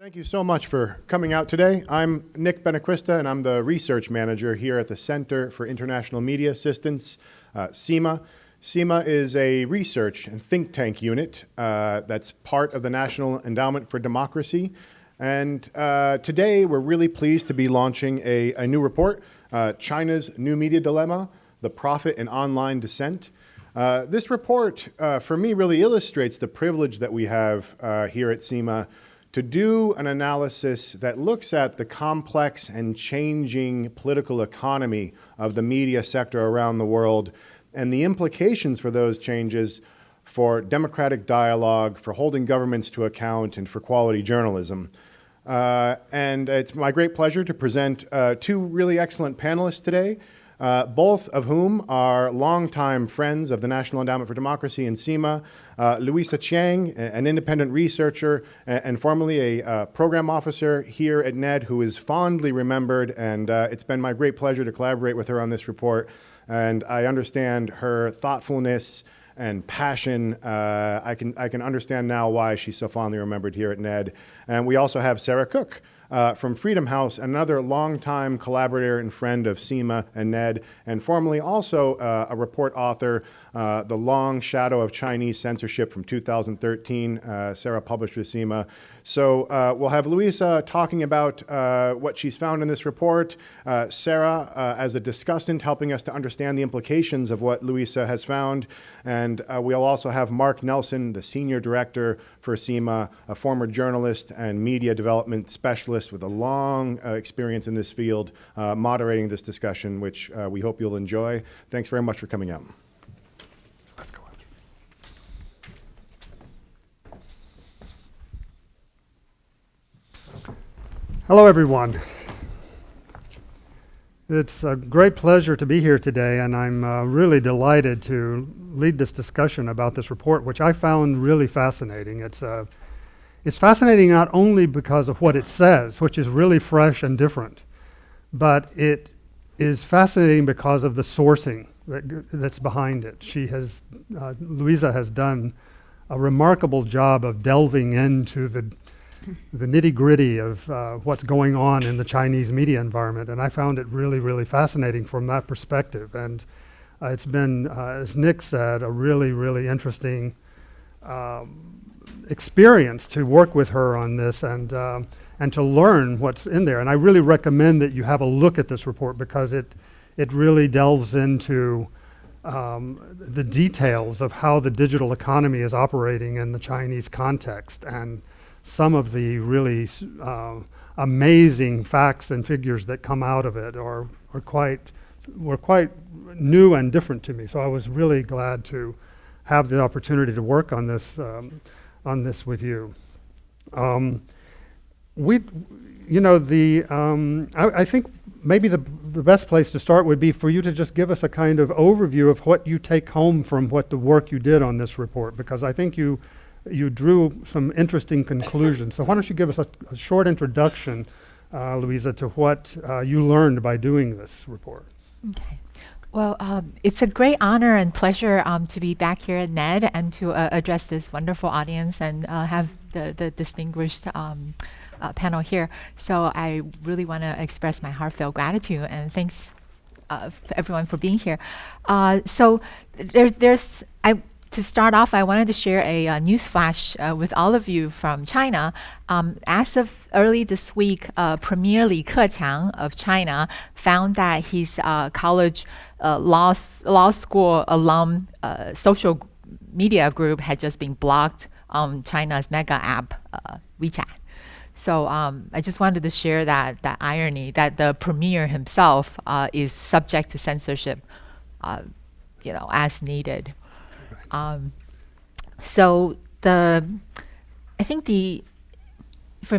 Thank you so much for coming out today. I'm Nick Benequista, and I'm the research manager here at the Center for International Media Assistance, CIMA. CIMA is a research and think tank unit that's part of the National Endowment for Democracy. And today we're really pleased to be launching a new report, China's New Media Dilemma, The Prophet in Online Dissent. This report, for me, really illustrates the privilege that we have here at CIMA to do an analysis that looks at the complex and changing political economy of the media sector around the world and the implications for those changes for democratic dialogue, for holding governments to account, and for quality journalism. And it's my great pleasure to present two really excellent panelists today, both of whom are longtime friends of the National Endowment for Democracy and CIMA. Louisa Chiang, an independent researcher and formerly a program officer here at NED, who is fondly remembered, and it's been my great pleasure to collaborate with her on this report. And I understand her thoughtfulness and passion. I can understand now why she's so fondly remembered here at NED. And we also have Sarah Cook from Freedom House, another longtime collaborator and friend of CIMA and NED, and formerly also a report author, The Long Shadow of Chinese Censorship from 2013, Sarah published with CIMA. So we'll have Louisa talking about what she's found in this report, Sarah as a discussant helping us to understand the implications of what Louisa has found, and we'll also have Mark Nelson, the Senior Director for CIMA, a former journalist and media development specialist with a long experience in this field, moderating this discussion, which we hope you'll enjoy. Thanks very much for coming out. Let's go. Hello, everyone. It's a great pleasure to be here today, and I'm really delighted to lead this discussion about this report, which I found really fascinating. It's fascinating not only because of what it says, which is really fresh and different, but it is fascinating because of the sourcing that's behind it. Louisa has done a remarkable job of delving into the nitty-gritty of what's going on in the Chinese media environment, and I found it really, really fascinating from that perspective. And it's been, as Nick said, a really, really interesting experience to work with her on this and to learn what's in there. And I really recommend that you have a look at this report because it really delves into the details of how the digital economy is operating in the Chinese context, and some of the really amazing facts and figures that come out of it were quite new and different to me. So I was really glad to have the opportunity to work on this with you. I think maybe the best place to start would be for you to just give us a kind of overview of what you take home from what the work you did on this report, because I think you drew some interesting conclusions. So why don't you give us a short introduction, Louisa, to what you learned by doing this report. Okay. Well, it's a great honor and pleasure to be back here at NED and to address this wonderful audience and have the distinguished panel here. So I really want to express my heartfelt gratitude and thanks everyone for being here. To start off, I wanted to share a news flash with all of you from China. As of early this week, Premier Li Keqiang of China found that his college law school alum social media group had just been blocked on China's mega app, WeChat. So I just wanted to share that irony that the premier himself is subject to censorship, as needed. For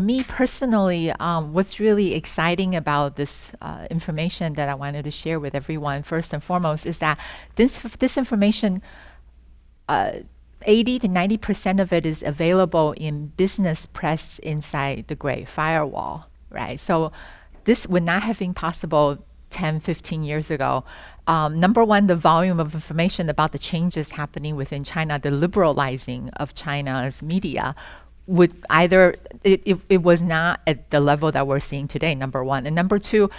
me personally, what's really exciting about this information that I wanted to share with everyone, first and foremost, is that this information, 80 to 90% of it is available in business press inside the Great Firewall, right? So this would not have been possible 10, 15 years ago. Number one, the volume of information about the changes happening within China, the liberalizing of China's media, would either, it was not at the level that we're seeing today, number one. And number two,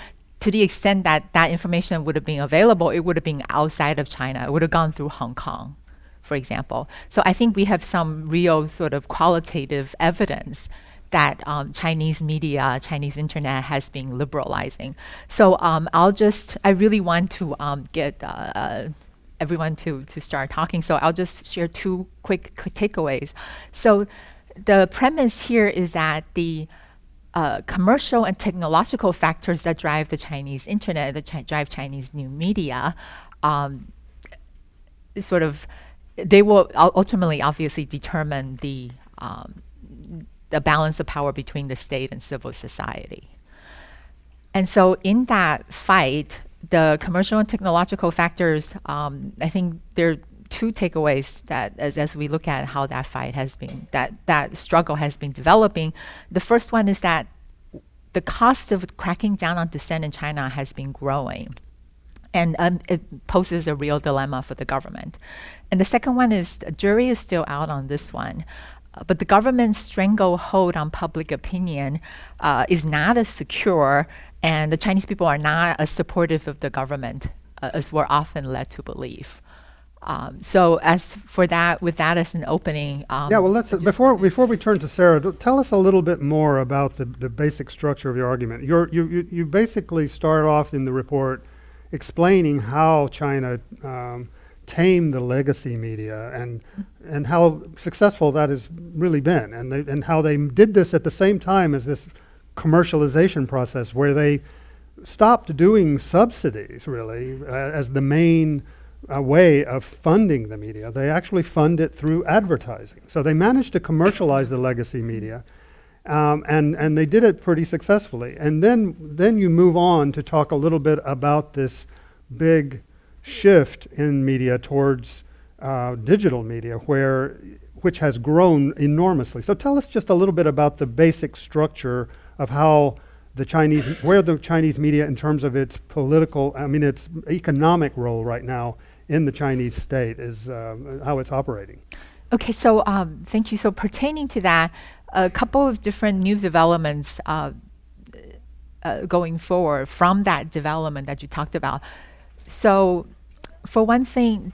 to the extent that that information would have been available, it would have been outside of China. It would have gone through Hong Kong, for example. So I think we have some real sort of qualitative evidence that Chinese media, Chinese internet has been liberalizing. So I really want to get everyone to start talking. So I'll just share two quick takeaways. So the premise here is that the commercial and technological factors that drive the Chinese internet, that drive Chinese new media, they will ultimately obviously determine the balance of power between the state and civil society. And so in that fight, the commercial and technological factors, I think there are two takeaways that as we look at how that fight has been, that struggle has been developing. The first one is that the cost of cracking down on dissent in China has been growing. And it poses a real dilemma for the government. And the second one is the jury is still out on this one. But the government's stranglehold on public opinion is not as secure, and the Chinese people are not as supportive of the government as we're often led to believe. So as for that, with that as an opening. Well, let's before we turn to Sarah, tell us a little bit more about the basic structure of your argument. You basically start off in the report explaining how China tamed the legacy media and how successful that has really been, and how they did this at the same time as this commercialization process where they stopped doing subsidies really as the main way of funding the media. They actually fund it through advertising. So they managed to commercialize the legacy media, and they did it pretty successfully. And then you move on to talk a little bit about this big shift in media towards digital media, which has grown enormously. So tell us just a little bit about the basic structure of how where the Chinese media, in terms of its its economic role right now in the Chinese state, is how it's operating. Okay, so thank you. So pertaining to that, a couple of different new developments going forward from that development that you talked about. So for one thing,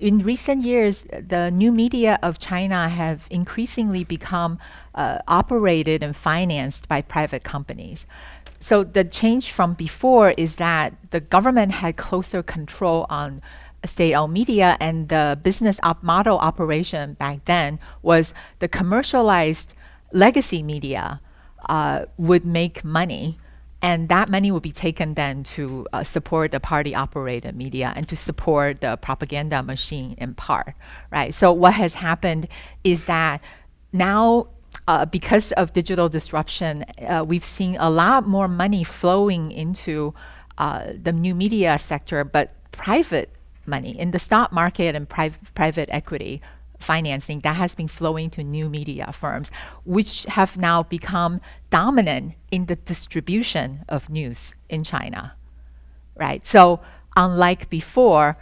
in recent years, the new media of China have increasingly become operated and financed by private companies. So the change from before is that the government had closer control on state-owned media, and the business model operation back then was the commercialized legacy media would make money, and that money would be taken then to support the party-operated media and to support the propaganda machine in part, right? So what has happened is that now, because of digital disruption, we've seen a lot more money flowing into the new media sector, but private money in the stock market and private equity financing that has been flowing to new media firms, which have now become dominant in the distribution of news in China, right? So unlike before,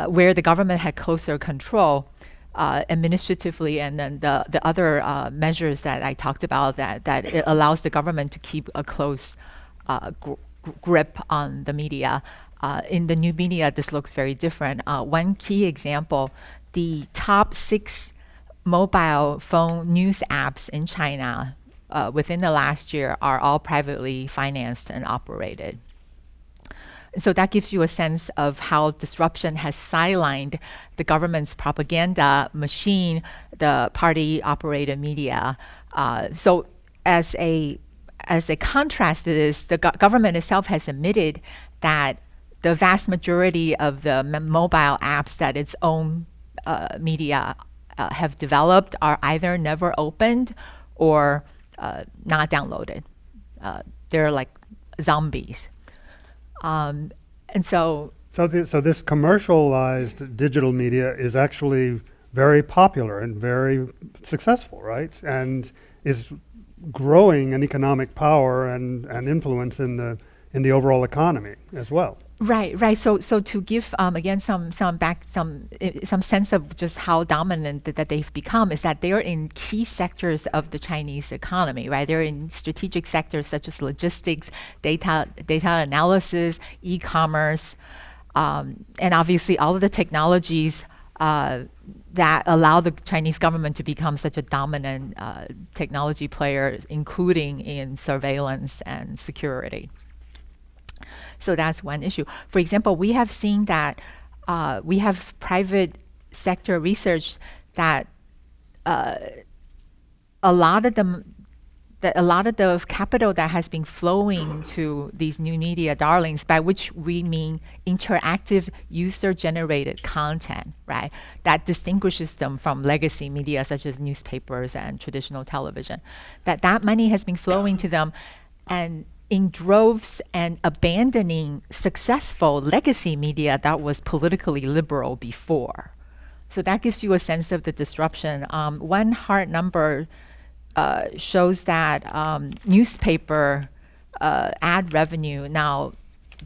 where the government had closer control administratively, and then the other measures that I talked about that it allows the government to keep a close grip on the media. In the new media, this looks very different. One key example, the top 6 mobile phone news apps in China within the last year are all privately financed and operated. So that gives you a sense of how disruption has sidelined the government's propaganda machine, the party-operated media. So as a contrast to this, the government itself has admitted that the vast majority of the mobile apps that its own media have developed are either never opened or not downloaded. They're like zombies. And so this commercialized digital media is actually very popular and very successful, right? And is growing in economic power and influence in the overall economy as well. Right. So to give again some sense of just how dominant that they've become is that they're in key sectors of the Chinese economy, right? They're in strategic sectors such as logistics, data analysis, e-commerce, and obviously all of the technologies that allow the Chinese government to become such a dominant technology player, including in surveillance and security. So that's one issue. For example, we have seen that we have private sector research that a lot of the capital that has been flowing to these new media darlings, by which we mean interactive user-generated content, right? That distinguishes them from legacy media such as newspapers and traditional television. That money has been flowing to them, and in droves, and abandoning successful legacy media that was politically liberal before. So that gives you a sense of the disruption. One hard number shows that newspaper ad revenue now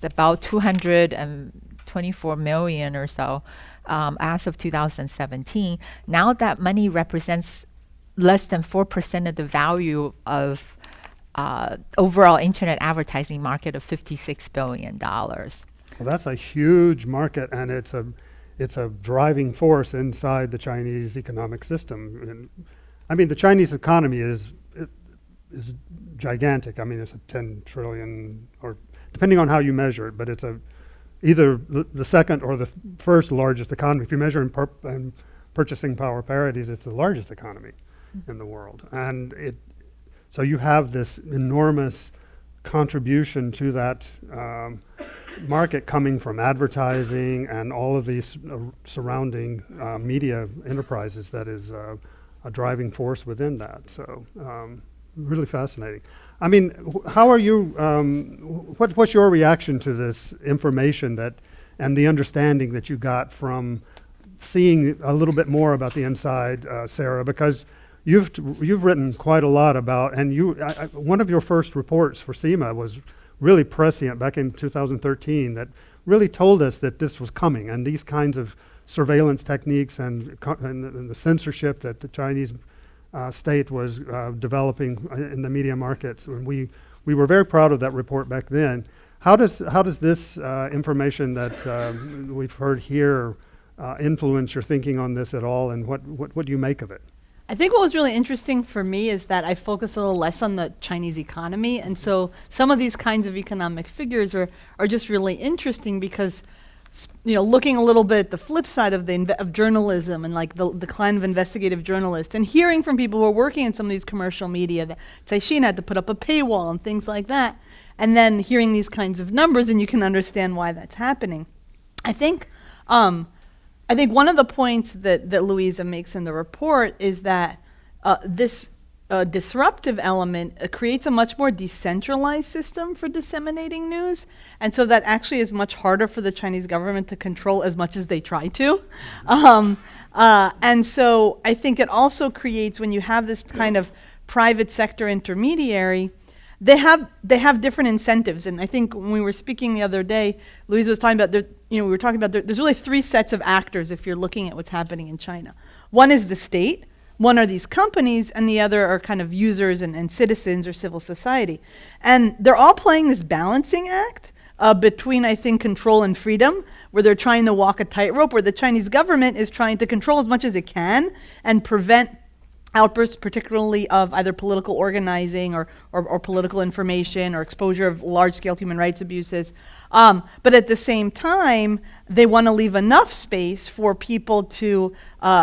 about 224 million or so as of 2017. Now that money represents less than 4% of the value of overall internet advertising market of $56 billion. So that's a huge market, and it's a driving force inside the Chinese economic system. And, I mean, the Chinese economy is gigantic. I mean, it's a 10 trillion, or depending on how you measure it, but it's either the second or the first largest economy. If you measure in purchasing power parities, it's the largest economy in the world, and so you have this enormous contribution to that market coming from advertising and all of these surrounding media enterprises that is a driving force within that. So really fascinating. I mean, how are you, what's your reaction to this information and the understanding that you got from seeing a little bit more about the inside, Sarah? Because you've written quite a lot about, and one of your first reports for CIMA was really prescient back in 2013 that really told us that this was coming, and these kinds of surveillance techniques and the censorship that the Chinese state was developing in the media markets. And we were very proud of that report back then. How does this information that we've heard here influence your thinking on this at all, and what do you make of it? I think what was really interesting for me is that I focus a little less on the Chinese economy, and so some of these kinds of economic figures are just really interesting because, looking a little bit at the flip side of journalism and like the decline of investigative journalists, and hearing from people who are working in some of these commercial media that Caixin had to put up a paywall and things like that, and then hearing these kinds of numbers, and you can understand why that's happening. I think one of the points that Louisa makes in the report is that this disruptive element creates a much more decentralized system for disseminating news, and so that actually is much harder for the Chinese government to control as much as they try to. And so I think it also creates, when you have this kind of private sector intermediary, they have different incentives. And I think when we were speaking the other day, Louisa was talking about, we were talking about there's really three sets of actors if you're looking at what's happening in China. One is the state, one are these companies, and the other are kind of users and citizens or civil society. And they're all playing this balancing act between, I think, control and freedom, where they're trying to walk a tightrope, where the Chinese government is trying to control as much as it can and prevent outbursts, particularly of either political organizing or political information or exposure of large-scale human rights abuses. But at the same time, they want to leave enough space for people to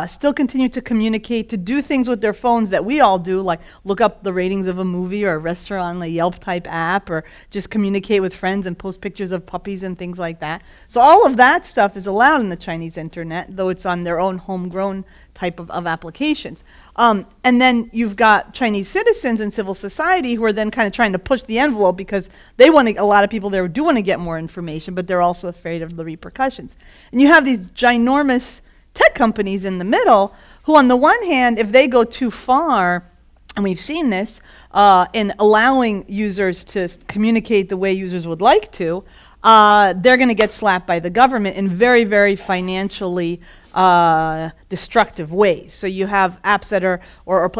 still continue to communicate, to do things with their phones that we all do, like look up the ratings of a movie or a restaurant on a Yelp-type app, or just communicate with friends and post pictures of puppies and things like that. So all of that stuff is allowed in the Chinese internet, though it's on their own homegrown type of applications. And then you've got Chinese citizens and civil society who are then kind of trying to push the envelope because they want to, a lot of people there do want to get more information, but they're also afraid of the repercussions. And you have these ginormous tech companies in the middle who, on the one hand, if they go too far, and we've seen this in allowing users to communicate the way users would like to, they're going to get slapped by the government in very, very financially destructive ways. So you have apps that are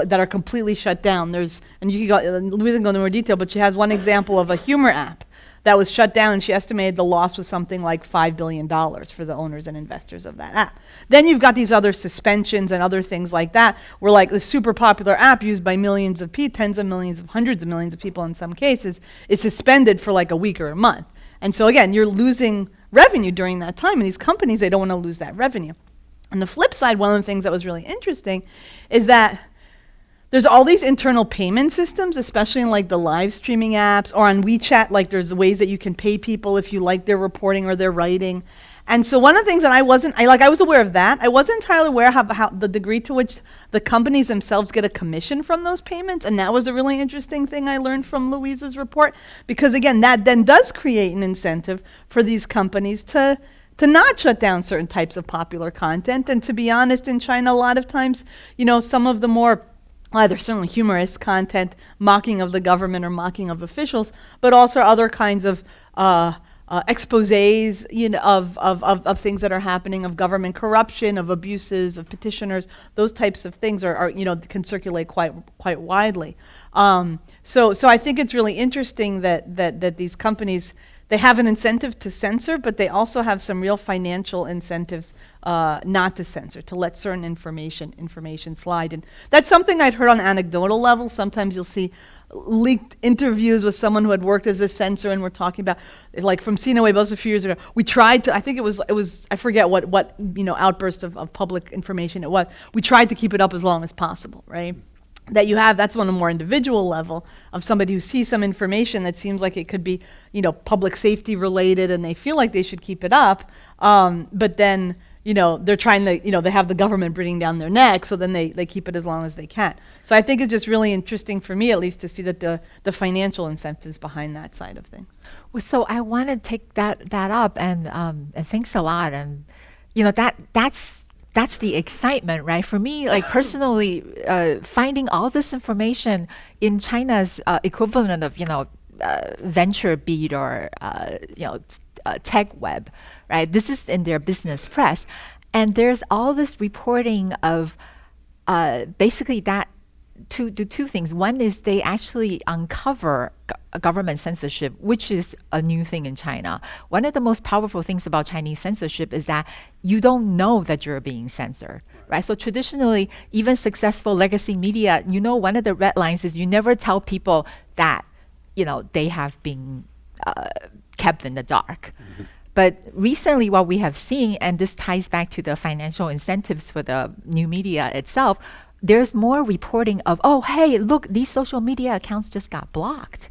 that are completely shut down. And you can go, Louisa can go into more detail, but she has one example of a humor app that was shut down, and she estimated the loss was something like $5 billion for the owners and investors of that app. Then you've got these other suspensions and other things like that, where like the super popular app used by millions of people, tens of millions of hundreds of millions of people in some cases, is suspended for like a week or a month. And so again, you're losing revenue during that time, and these companies, they don't want to lose that revenue. On the flip side, one of the things that was really interesting is that there's all these internal payment systems, especially in like the live streaming apps or on WeChat, like there's ways that you can pay people if you like their reporting or their writing. And so one of the things that I was aware of that. I wasn't entirely aware how the degree to which the companies themselves get a commission from those payments. And that was a really interesting thing I learned from Louisa's report, because again, that then does create an incentive for these companies to not shut down certain types of popular content. And to be honest, in China, a lot of times, some of the more either certainly humorous content, mocking of the government or mocking of officials, but also other kinds of exposés, of things that are happening, of government corruption, of abuses, of petitioners. Those types of things are can circulate quite widely. So I think it's really interesting that these companies, they have an incentive to censor, but they also have some real financial incentives not to censor, to let certain information slide. And that's something I'd heard on anecdotal level. Sometimes you'll see leaked interviews with someone who had worked as a censor, and we're talking about, like from CIMA Weibo a few years ago, we tried to, I think it was I forget what outburst of public information it was. We tried to keep it up as long as possible, right? That's on a more individual level of somebody who sees some information that seems like it could be, public safety related, and they feel like they should keep it up. But then, they're trying to, they have the government breathing down their neck, so then they keep it as long as they can. So I think it's just really interesting for me, at least, to see that the financial incentives behind that side of things. Well, so I want to take that up, and thanks a lot. And that's the excitement, right? For me, like personally, finding all this information in China's equivalent of, venture beat or, tech web, right? This is in their business press. And there's all this reporting of basically that to do two things. One is they actually uncover government censorship, which is a new thing in China. One of the most powerful things about Chinese censorship is that you don't know that you're being censored, right? So traditionally, even successful legacy media, one of the red lines is you never tell people that, they have been kept in the dark. Mm-hmm. But recently, what we have seen, and this ties back to the financial incentives for the new media itself, there's more reporting of, oh, hey, look, these social media accounts just got blocked.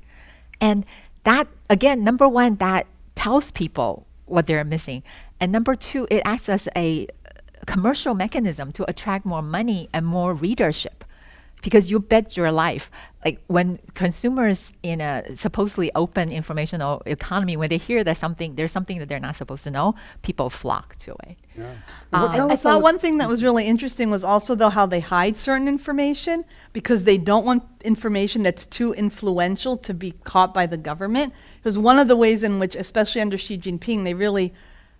And that, again, number one, that tells people what they're missing. And number two, it acts as a commercial mechanism to attract more money and more readership, because you bet your life. Like when consumers in a supposedly open informational economy, when they hear that there's something that they're not supposed to know, people flock to it. Yeah. I thought one thing that was really interesting was also, though, how they hide certain information, because they don't want information that's too influential to be caught by the government. Because one of the ways in which, especially under Xi Jinping, they really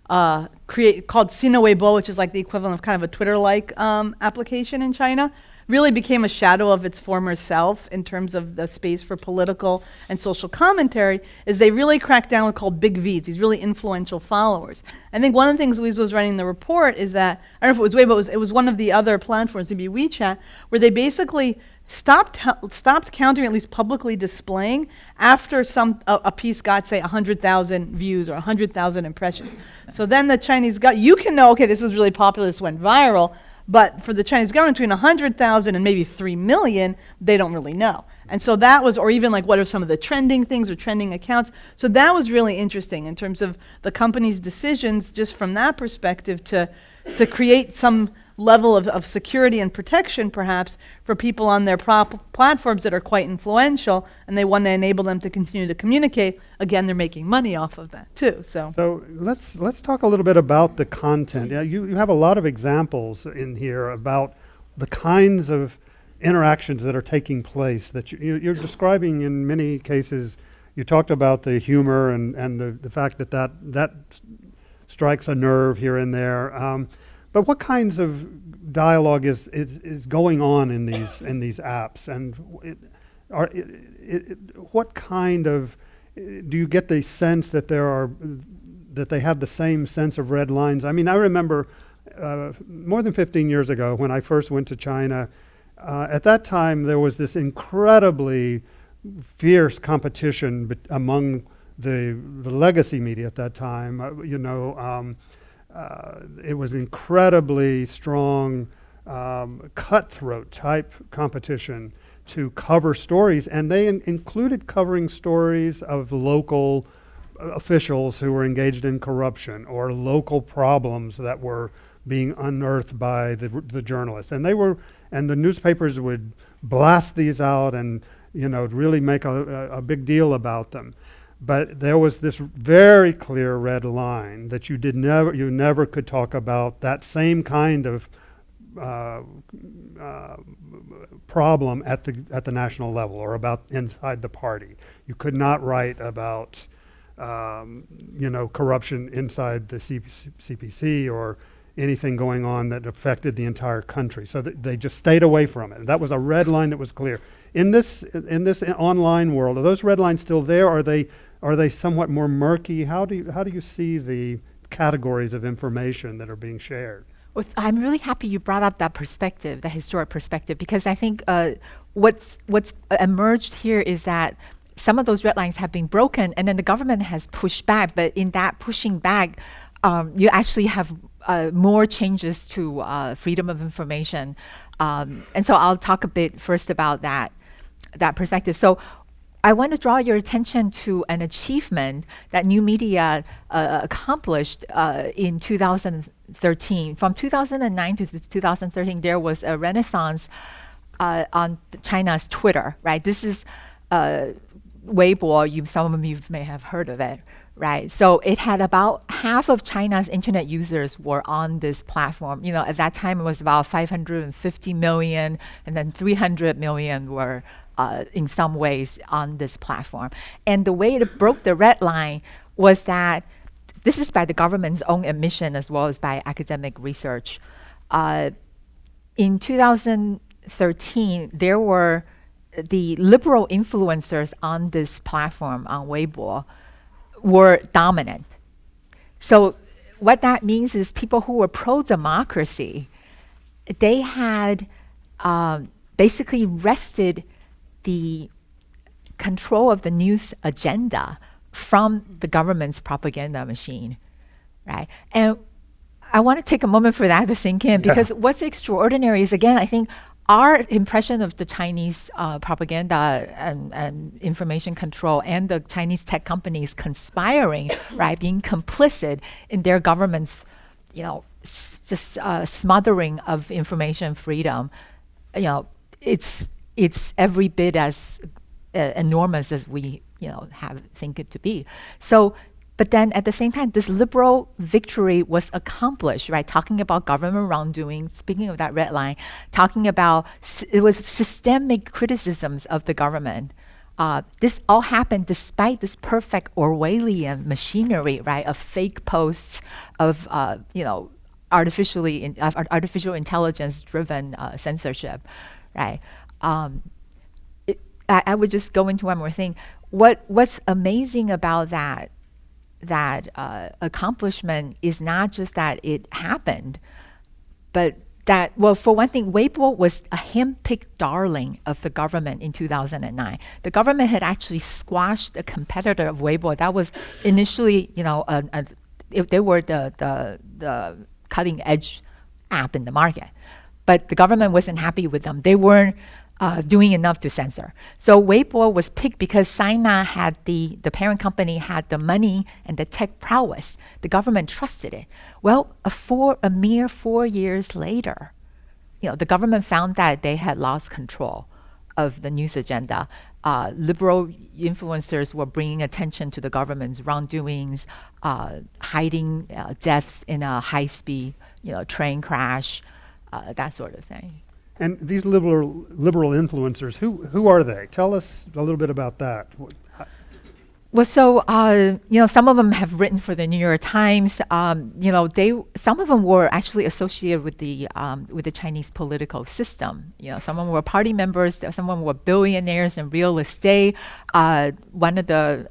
called CIMA Weibo, which is like the equivalent of kind of a Twitter-like application in China, really became a shadow of its former self in terms of the space for political and social commentary, is they really cracked down what called big Vs, these really influential followers. I think one of the things Louisa was writing in the report is that, I don't know if it was Weibo, it was one of the other platforms, maybe WeChat, where they basically stopped counting, or at least publicly displaying, after a piece got, say, 100,000 views or 100,000 impressions. So then the Chinese you can know, okay, this was really popular, this went viral, but for the Chinese government, between 100,000 and maybe 3 million, they don't really know. And so that was, or even like what are some of the trending things or trending accounts. So that was really interesting in terms of the company's decisions, just from that perspective, to create some level of security and protection, perhaps, for people on their platforms that are quite influential, and they want to enable them to continue to communicate. Again, they're making money off of that too. So let's talk a little bit about the content. Yeah, you have a lot of examples in here about the kinds of interactions that are taking place that you're describing in many cases, you talked about the humor and the fact that strikes a nerve here and there. But what kinds of dialogue is going on in these apps, and what kind of do you get the sense that they have the same sense of red lines? I mean, I remember more than 15 years ago when I first went to China. At that time, there was this incredibly fierce competition among the legacy media at that time. It was incredibly strong, cutthroat type competition to cover stories, and they included covering stories of local officials who were engaged in corruption or local problems that were being unearthed by the journalists, and the newspapers would blast these out and really make a big deal about them. But there was this very clear red line that you never could talk about that same kind of problem at the national level or about inside the party. You could not write about corruption inside the CPC or anything going on that affected the entire country. So they just stayed away from it. That was a red line that was clear. In this online world, are those red lines still there? Are they somewhat more murky? How do you see the categories of information that are being shared? Well, I'm really happy you brought up that perspective, the historic perspective, because I think what's emerged here is that some of those red lines have been broken, and then the government has pushed back. But in that pushing back, you actually have more changes to freedom of information, and so I'll talk a bit first about that perspective. So I want to draw your attention to an achievement that new media accomplished in 2013. From 2009 to 2013, there was a renaissance on China's Twitter, right? This is Weibo. Some of you may have heard of it, right? So it had about half of China's internet users were on this platform. At that time it was about 550 million, and then 300 million were in some ways on this platform. And the way it broke the red line was that this is by the government's own admission as well as by academic research. In 2013, there were the liberal influencers on this platform, on Weibo, were dominant. So what that means is people who were pro-democracy, they had basically wrested the control of the news agenda from the government's propaganda machine, right? And I want to take a moment for that to sink in, because what's extraordinary is, again, I think our impression of the Chinese propaganda and information control and the Chinese tech companies conspiring, right, being complicit in their government's, smothering of information freedom, it's every bit as enormous as we think it to be. So, but then at the same time, this liberal victory was accomplished, right? Talking about government wrongdoing, speaking of that red line, talking about it was systemic criticisms of the government. This all happened despite this perfect Orwellian machinery, right, of fake posts, of artificial intelligence-driven censorship, right? I would just go into one more thing. What's amazing about that accomplishment is not just that it happened, but that, well, for one thing, Weibo was a hand-picked darling of the government in 2009. The government had actually squashed a competitor of Weibo that was initially, they were the cutting-edge app in the market, but the government wasn't happy with them. They weren't doing enough to censor. So Weibo was picked because CIMA had the parent company had the money and the tech prowess. The government trusted it. Well, a mere 4 years later, the government found that they had lost control of the news agenda. Liberal influencers were bringing attention to the government's wrongdoings, hiding deaths in a high-speed train crash, that sort of thing. And these liberal influencers, who are they? Tell us a little bit about that. Well, so some of them have written for the New York Times. Some of them were actually associated with the Chinese political system. Some of them were party members. Some of them were billionaires in real estate. One of the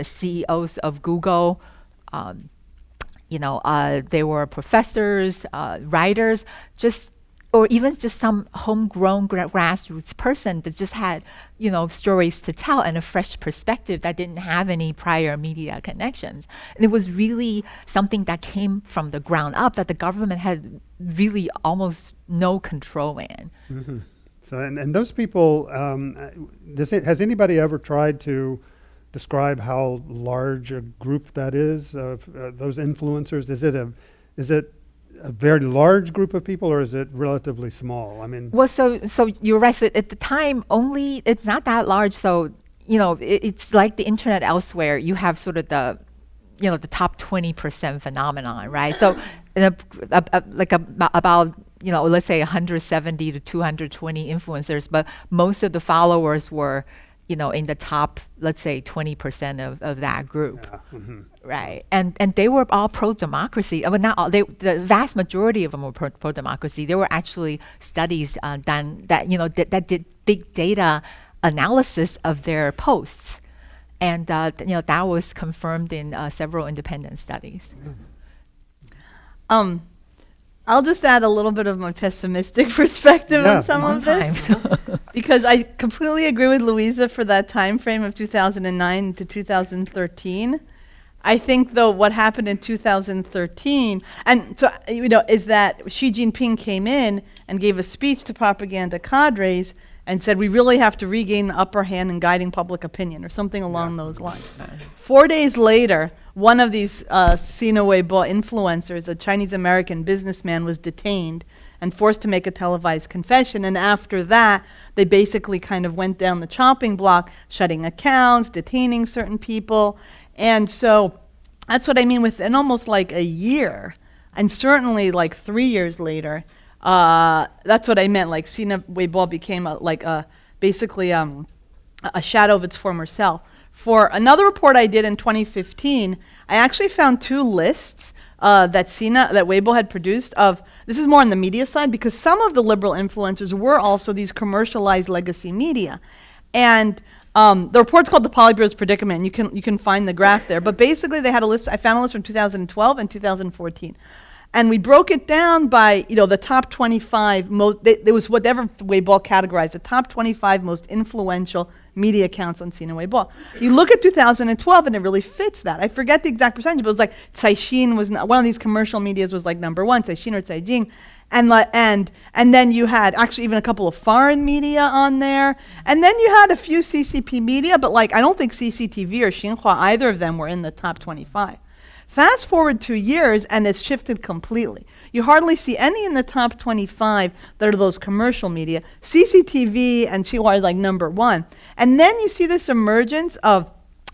CEOs of Google. They were professors, writers, or even just some homegrown grassroots person that just had, stories to tell and a fresh perspective that didn't have any prior media connections. And it was really something that came from the ground up that the government had really almost no control in. Mm-hmm. So, and those people, has anybody ever tried to describe how large a group that is of those influencers? Is it a very large group of people, or is it relatively small? I mean, well, so you're right. So at the time, it's not that large. So it's like the internet elsewhere. You have sort of the top 20% phenomenon, right? So about let's say 170 to 220 influencers, but most of the followers were in the top, let's say 20% of that group. Yeah. Mm-hmm. Right, and they were all pro-democracy. Well, not all. The vast majority of them were pro-democracy. There were actually studies done that did big data analysis of their posts, and that was confirmed in several independent studies. I'll just add a little bit of my pessimistic perspective on some of this, because I completely agree with Louisa for that time frame of 2009 to 2013. I think, though, what happened in 2013, and so, is that Xi Jinping came in and gave a speech to propaganda cadres and said, we really have to regain the upper hand in guiding public opinion, or something along those lines. 4 days later, one of these Sina Weibo influencers, a Chinese-American businessman, was detained and forced to make a televised confession. And after that, they basically kind of went down the chopping block, shutting accounts, detaining certain people. And so that's what I mean with, in almost like a year, and certainly like 3 years later, that's what I meant. Like Sina Weibo became basically a shadow of its former self. For another report I did in 2015, I actually found two lists that Weibo had produced of, this is more on the media side, because some of the liberal influencers were also these commercialized legacy media. And the report's called The Politburo's Predicament, and you can find the graph there. But basically they had a list, I found a list from 2012 and 2014. And we broke it down by, the top 25 there was whatever Weibo categorized, the top 25 most influential media accounts on Sina Weibo. You look at 2012 and it really fits that. I forget the exact percentage, but it was like Caixin was, one of these commercial medias was like number one, Caixin or Caijing. And then you had actually even a couple of foreign media on there. And then you had a few CCP media, but I don't think CCTV or Xinhua, either of them were in the top 25. Fast forward 2 years, and it's shifted completely. You hardly see any in the top 25 that are those commercial media. CCTV and Xinhua are number one. And then you see this emergence of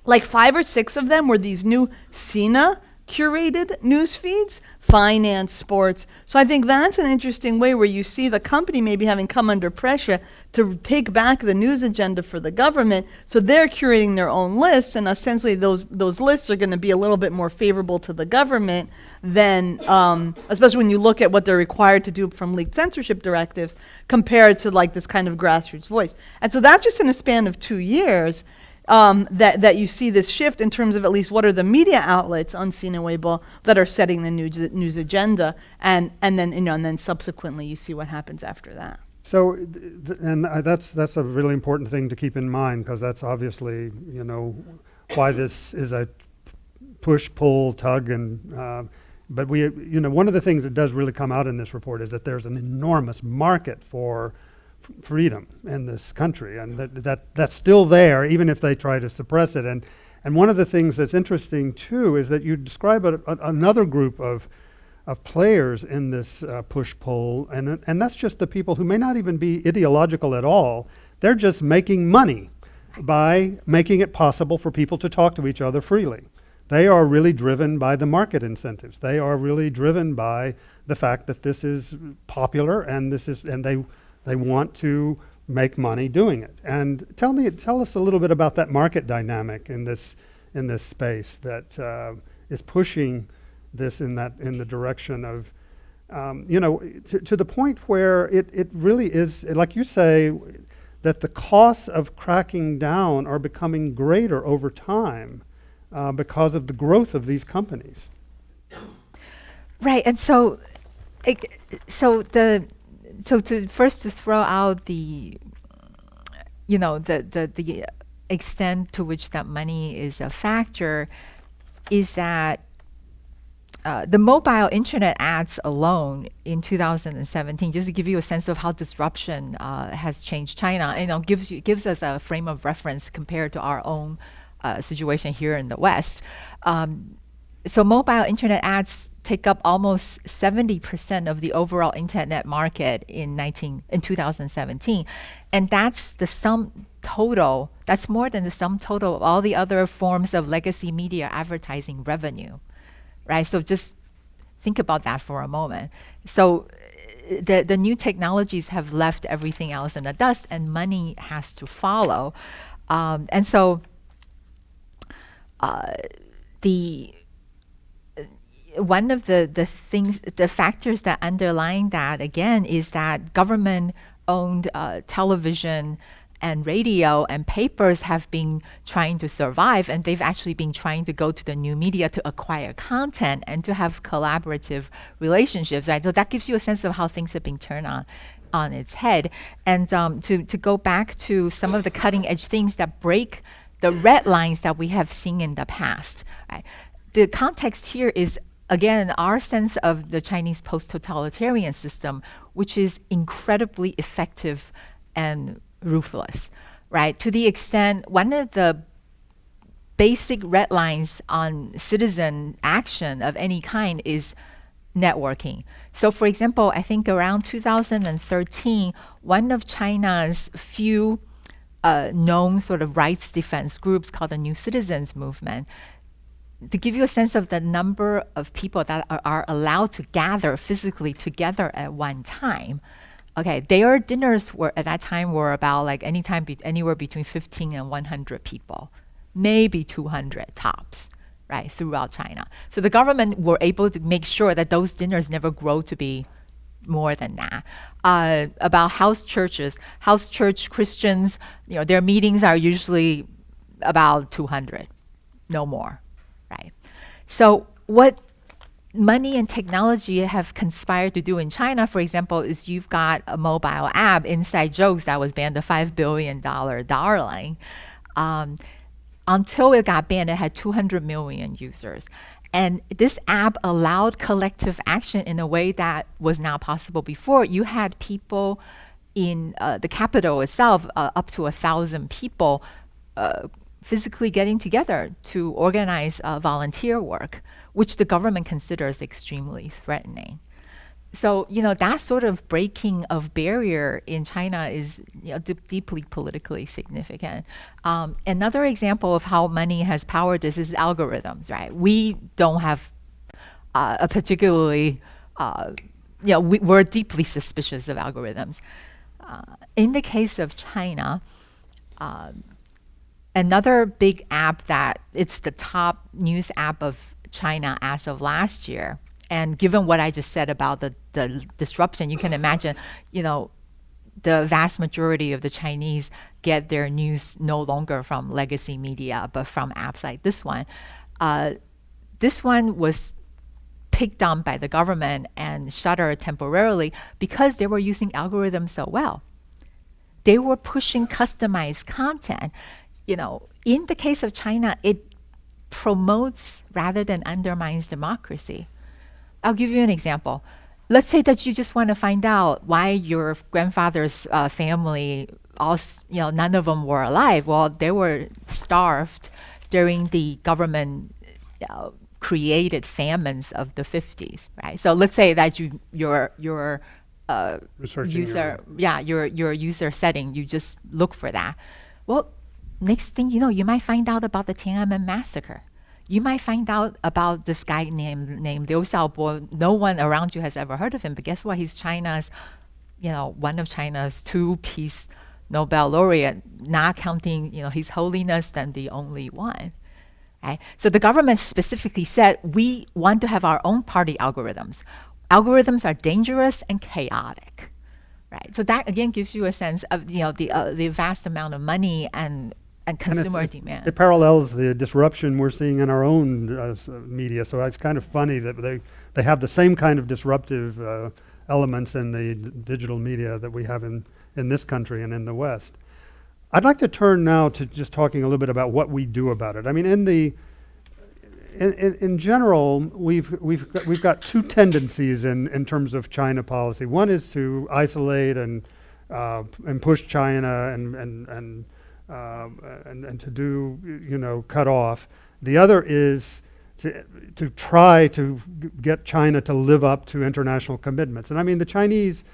5 or 6 of them were these new Sina curated news feeds, finance, sports. So I think that's an interesting way where you see the company maybe having come under pressure to take back the news agenda for the government. So they're curating their own lists, and essentially those lists are going to be a little bit more favorable to the government than, especially when you look at what they're required to do from leaked censorship directives compared to this kind of grassroots voice. And so that's just in a span of 2 years. That you see this shift in terms of at least what are the media outlets on Sina Weibo that are setting the news agenda, and then subsequently you see what happens after that. So, that's a really important thing to keep in mind, because that's obviously why this is a push, pull, tug, and but we one of the things that does really come out in this report is that there's an enormous market for freedom in this country, and that's still there, even if they try to suppress it. And one of the things that's interesting too is that you describe another group of players in this push-pull, and that's just the people who may not even be ideological at all. They're just making money by making it possible for people to talk to each other freely. They are really driven by the market incentives. They are really driven by the fact that this is popular, and they want to make money doing it. And tell us a little bit about that market dynamic in this space that is pushing this in the direction of, to the point where it really is, like you say, that the costs of cracking down are becoming greater over time because of the growth of these companies. Right, and so to throw out the extent to which that money is a factor is that the mobile internet ads alone in 2017, just to give you a sense of how disruption has changed China, gives us a frame of reference compared to our own situation here in the West. So mobile internet ads take up almost 70% of the overall internet market in 2017. And that's the sum total, that's more than the sum total of all the other forms of legacy media advertising revenue, right? So just think about that for a moment. So the new technologies have left everything else in the dust, and money has to follow. And so one of the factors that underlying that, again, is that government-owned television and radio and papers have been trying to survive, and they've actually been trying to go to the new media to acquire content and to have collaborative relationships, right? So that gives you a sense of how things have been turned on its head. And to go back to some of the cutting-edge things that break the red lines that we have seen in the past, right? The context here is, again, our sense of the Chinese post-totalitarian system, which is incredibly effective and ruthless, right? To the extent, one of the basic red lines on citizen action of any kind is networking. So for example, I think around 2013, one of China's few known sort of rights defense groups called the New Citizens Movement, to give you a sense of the number of people that are allowed to gather physically together at one time. Okay, their dinners at that time were about like anywhere between 15 and 100 people, maybe 200 tops, right, throughout China. So the government were able to make sure that those dinners never grow to be more than that. About house church Christians, their meetings are usually about 200, no more. Right. So what money and technology have conspired to do in China, for example, is you've got a mobile app, Inside Jokes, that was banned, the $5 billion darling. Until it got banned, it had 200 million users. And this app allowed collective action in a way that was not possible before. You had people in the capital itself, up to 1,000 people, physically getting together to organize volunteer work, which the government considers extremely threatening. So, that sort of breaking of barrier in China is deeply politically significant. Another example of how money has powered this is algorithms, right? We don't have a particularly, we're deeply suspicious of algorithms. In the case of China, another big app that it's the top news app of China as of last year. And given what I just said about the disruption, you can imagine, the vast majority of the Chinese get their news no longer from legacy media, but from apps like this one. This one was picked on by the government and shuttered temporarily because they were using algorithms so well. They were pushing customized content. In the case of China, it promotes rather than undermines democracy. I'll give you an example. Let's say that you just want to find out why your grandfather's family, none of them were alive. Well, they were starved during the government created famines of the 50s, right? So let's say that your user setting, you just look for that. Well, next thing you know, you might find out about the Tiananmen massacre. You might find out about this guy named Liu Xiaobo. No one around you has ever heard of him, but guess what? He's China's, one of China's two peace Nobel laureate, not counting, His Holiness, then the only one. Right? So the government specifically said, we want to have our own party algorithms. Algorithms are dangerous and chaotic. Right? So that again gives you a sense of the vast amount of money and consumer demand. It parallels the disruption we're seeing in our own media. So it's kind of funny that they have the same kind of disruptive elements in the digital media that we have in this country and in the West. I'd like to turn now to just talking a little bit about what we do about it. I mean, in general, we've got two tendencies in terms of China policy. One is to isolate and push China and to do cut off. The other is to try to get China to live up to international commitments. And I mean, the Chinese,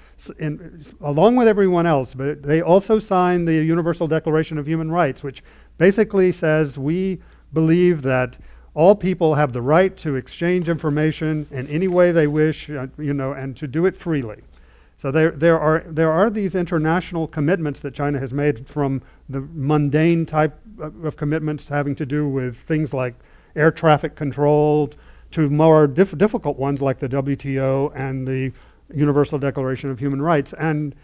along with everyone else, but they also signed the Universal Declaration of Human Rights, which basically says we believe that all people have the right to exchange information in any way they wish, and to do it freely. So there are these international commitments that China has made, from the mundane type of commitments having to do with things like air traffic control, to more difficult ones like the WTO and the Universal Declaration of Human Rights. And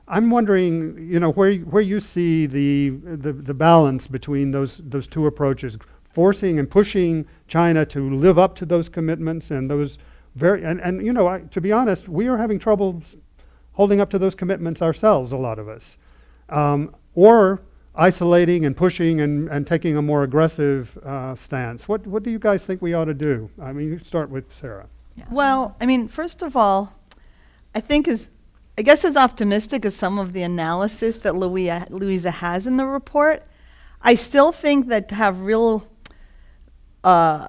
I'm wondering, where you see the balance between those two approaches, forcing and pushing China to live up to those commitments and those to be honest, we are having trouble holding up to those commitments ourselves, a lot of us, or isolating and pushing and taking a more aggressive stance. What do you guys think we ought to do? I mean, you start with Sarah. Yeah. Well, I mean, first of all, I guess as optimistic as some of the analysis that Louisa has in the report, I still think that to have real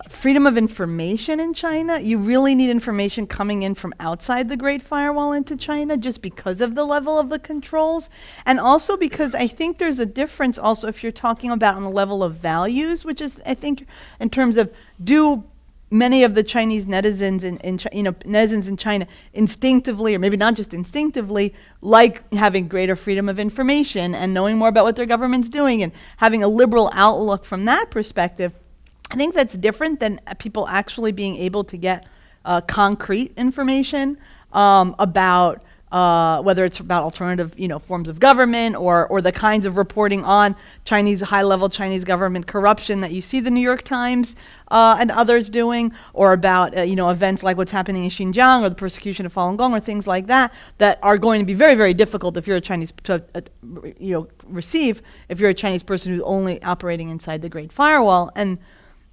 freedom of information in China, you really need information coming in from outside the Great Firewall into China, just because of the level of the controls. And also because I think there's a difference also if you're talking about on the level of values, which is, I think, in terms of, do many of the Chinese netizens netizens in China instinctively, or maybe not just instinctively, like having greater freedom of information and knowing more about what their government's doing and having a liberal outlook from that perspective. I think that's different than people actually being able to get concrete information about whether it's about alternative, forms of government or the kinds of reporting on high-level Chinese government corruption that you see the New York Times and others doing, or about events like what's happening in Xinjiang or the persecution of Falun Gong or things like that are going to be very, very difficult if you're a Chinese receive if you're a Chinese person who's only operating inside the Great Firewall. And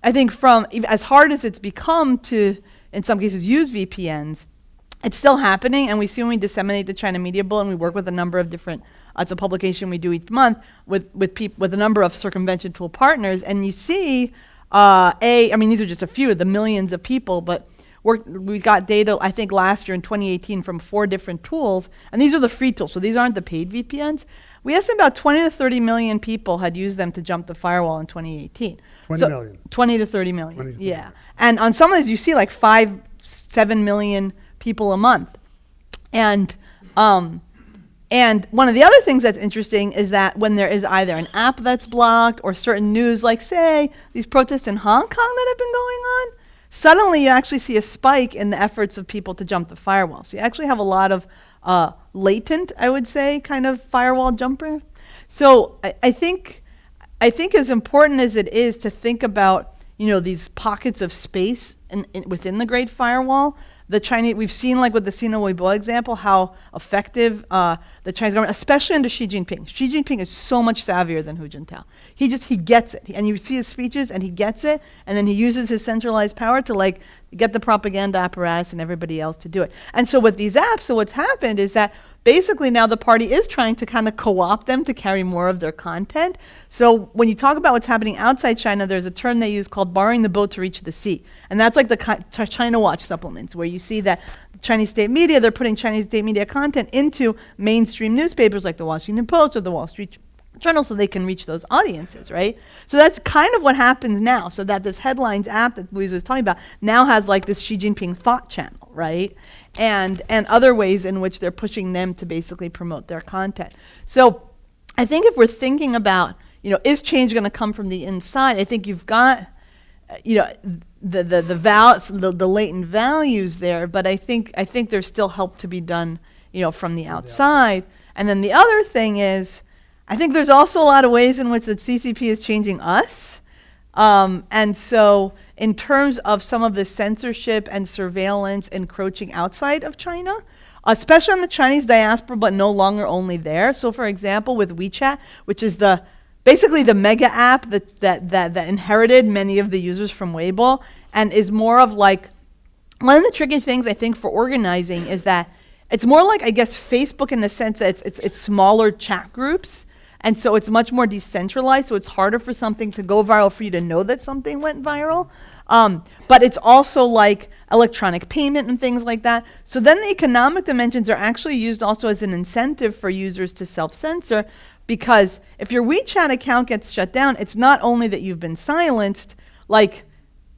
I think from as hard as it's become to, in some cases, use VPNs, it's still happening, and we see when we disseminate the China Media Bulletin, we work with a number of different, it's a publication we do each month with a number of circumvention tool partners, and you see, these are just a few of the millions of people, but we got data, I think last year in 2018 from 4 different tools, and these are the free tools, so these aren't the paid VPNs. We estimate about 20 to 30 million people had used them to jump the firewall in 2018. 20 to 30 million, yeah. And on some of these, you see like 5-7 million people a month. And one of the other things that's interesting is that when there is either an app that's blocked or certain news, like say these protests in Hong Kong that have been going on, suddenly you actually see a spike in the efforts of people to jump the firewall. So you actually have a lot of latent, I would say, kind of firewall jumper. So I think as important as it is to think about, these pockets of space within the Great Firewall, the Chinese, we've seen like with the Sina Weibo example, how effective the Chinese government, especially under Xi Jinping. Xi Jinping is so much savvier than Hu Jintao. He gets it. And you see his speeches and he gets it, and then he uses his centralized power to get the propaganda apparatus and everybody else to do it. And so with these apps, so what's happened is that basically now the party is trying to kind of co-opt them to carry more of their content. So when you talk about what's happening outside China, there's a term they use called borrowing the boat to reach the sea. And that's like the China Watch supplements, where you see that Chinese state media, they're putting Chinese state media content into mainstream newspapers like the Washington Post or the Wall Street Journal so they can reach those audiences, right? So that's kind of what happens now. So that this Headlines app that Louisa was talking about now has like this Xi Jinping thought channel, right? And other ways in which they're pushing them to basically promote their content. So I think if we're thinking about, is change going to come from the inside? I think you've got, the latent values there, but I think there's still help to be done, from the outside. And then the other thing is, I think there's also a lot of ways in which the CCP is changing us. And so in terms of some of the censorship and surveillance encroaching outside of China, especially on the Chinese diaspora, but no longer only there. So for example, with WeChat, which is basically the mega app that inherited many of the users from Weibo, and is more of like, one of the tricky things I think for organizing is that it's more like, I guess, Facebook in the sense that it's smaller chat groups, and so it's much more decentralized, so it's harder for something to go viral for you to know that something went viral. But it's also like electronic payment and things like that. So then the economic dimensions are actually used also as an incentive for users to self-censor, because if your WeChat account gets shut down, it's not only that you've been silenced, like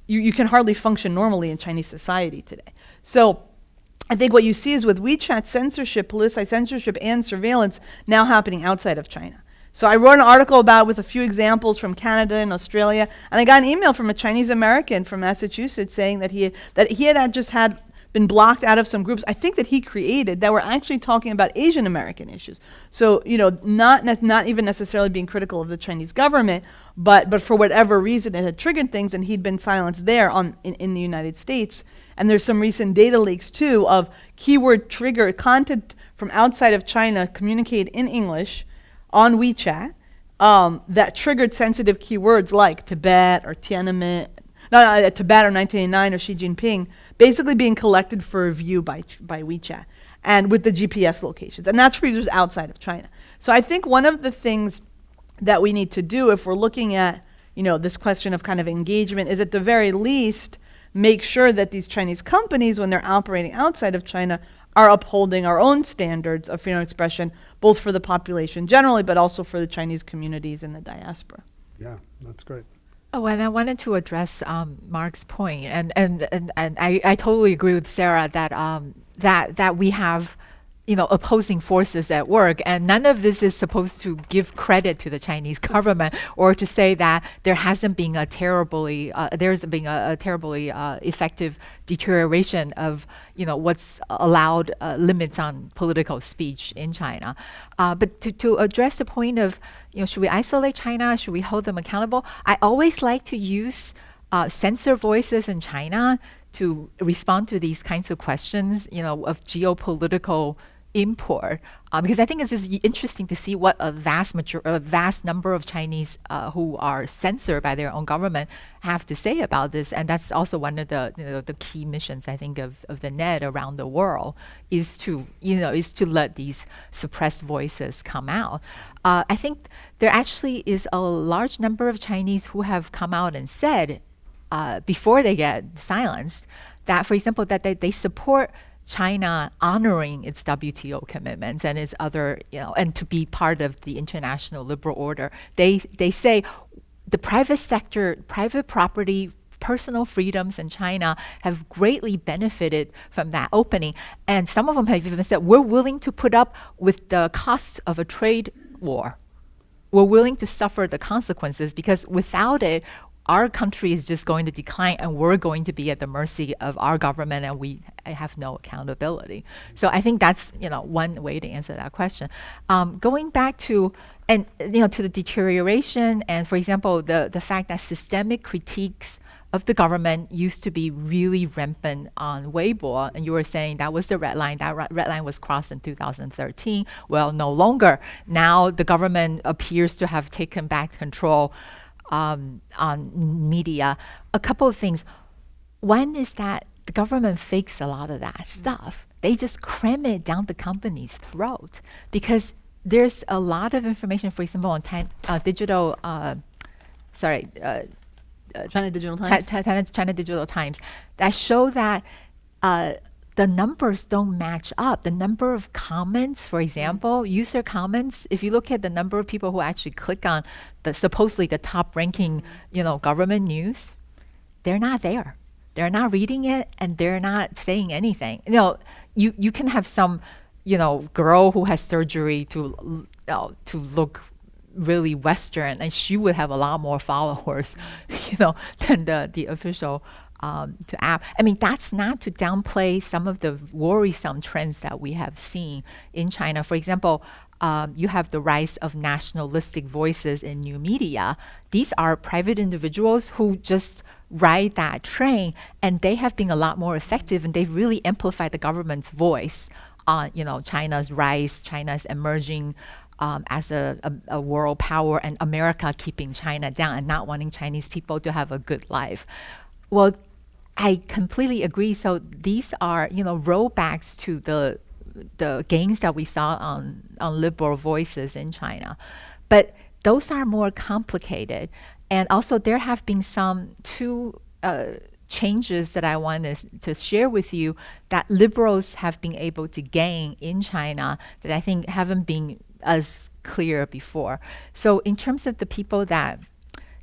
you can hardly function normally in Chinese society today. So I think what you see is with WeChat censorship, politicized censorship and surveillance now happening outside of China. So I wrote an article about with a few examples from Canada and Australia, and I got an email from a Chinese American from Massachusetts saying that he had just been blocked out of some groups, I think that he created, that were actually talking about Asian American issues. So, not even necessarily being critical of the Chinese government, but for whatever reason it had triggered things, and he'd been silenced there in the United States. And there's some recent data leaks too of keyword trigger content from outside of China communicated in English on WeChat that triggered sensitive keywords like Tibet or Tiananmen, Tibet or 1989 or Xi Jinping, basically being collected for review by WeChat and with the GPS locations. And that's for users outside of China. So I think one of the things that we need to do if we're looking at, this question of kind of engagement is at the very least make sure that these Chinese companies, when they're operating outside of China, are upholding our own standards of freedom of expression, both for the population generally, but also for the Chinese communities in the diaspora. Yeah, that's great. Oh, and I wanted to address Mark's point, and I totally agree with Sarah that we have, opposing forces at work, and none of this is supposed to give credit to the Chinese government or to say that there hasn't been there's been a terribly effective deterioration of what's allowed limits on political speech in China. But to address the point of should we isolate China? Should we hold them accountable? I always like to use censor voices in China to respond to these kinds of questions, of geopolitical import, because I think it's just interesting to see what a vast number of Chinese who are censored by their own government have to say about this, and that's also one of the key missions I think of the net around the world is to let these suppressed voices come out. I think there actually is a large number of Chinese who have come out and said before they get silenced that, for example, that they support China honoring its WTO commitments and its other, and to be part of the international liberal order. They say the private sector, private property, personal freedoms in China have greatly benefited from that opening. And some of them have even said, we're willing to put up with the costs of a trade war. We're willing to suffer the consequences because without it, our country is just going to decline and we're going to be at the mercy of our government and we have no accountability. So I think that's one way to answer that question. Going back to to the deterioration and, for example, the fact that systemic critiques of the government used to be really rampant on Weibo, and you were saying that was the red line. That red line was crossed in 2013. Well, no longer. Now the government appears to have taken back control on media. A couple of things. One is that the government fakes a lot of that stuff. They just cram it down the company's throat because there's a lot of information, for example, on China Digital Times. China Digital Times that show that the numbers don't match up. The number of comments, for example, user comments, if you look at the number of people who actually click on supposedly the top ranking, government news, they're not there. They're not reading it and they're not saying anything. You can have some, girl who has surgery to look really Western, and she would have a lot more followers, than the official to app. I mean, that's not to downplay some of the worrisome trends that we have seen in China. For example, you have the rise of nationalistic voices in new media. These are private individuals who just ride that train, and they have been a lot more effective, and they've really amplified the government's voice on, China's rise, China's emerging as a world power, and America keeping China down and not wanting Chinese people to have a good life. Well, I completely agree. So these are, rollbacks to the gains that we saw on liberal voices in China. But those are more complicated. And also there have been two changes that I wanted to share with you that liberals have been able to gain in China that I think haven't been as clear before. So in terms of the people that,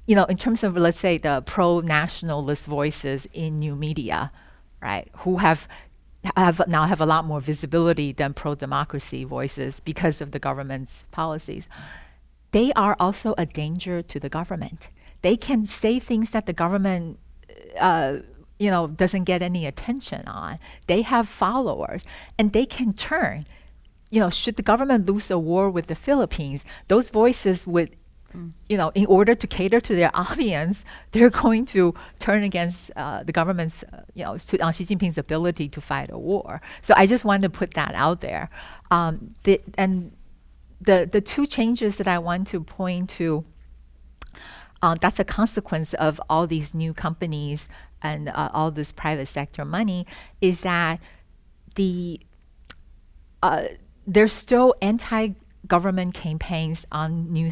in terms of, let's say, the pro-nationalist voices in new media, right, who have now have a lot more visibility than pro-democracy voices because of the government's policies, they are also a danger to the government. They can say things that the government doesn't get any attention on. They have followers, and they can turn. Should the government lose a war with the Philippines, those voices would, in order to cater to their audience, they're going to turn against the government's, on Xi Jinping's ability to fight a war. So I just wanted to put that out there. The two changes that I want to point to, that's a consequence of all these new companies and all this private sector money, is that there's still anti-government campaigns on new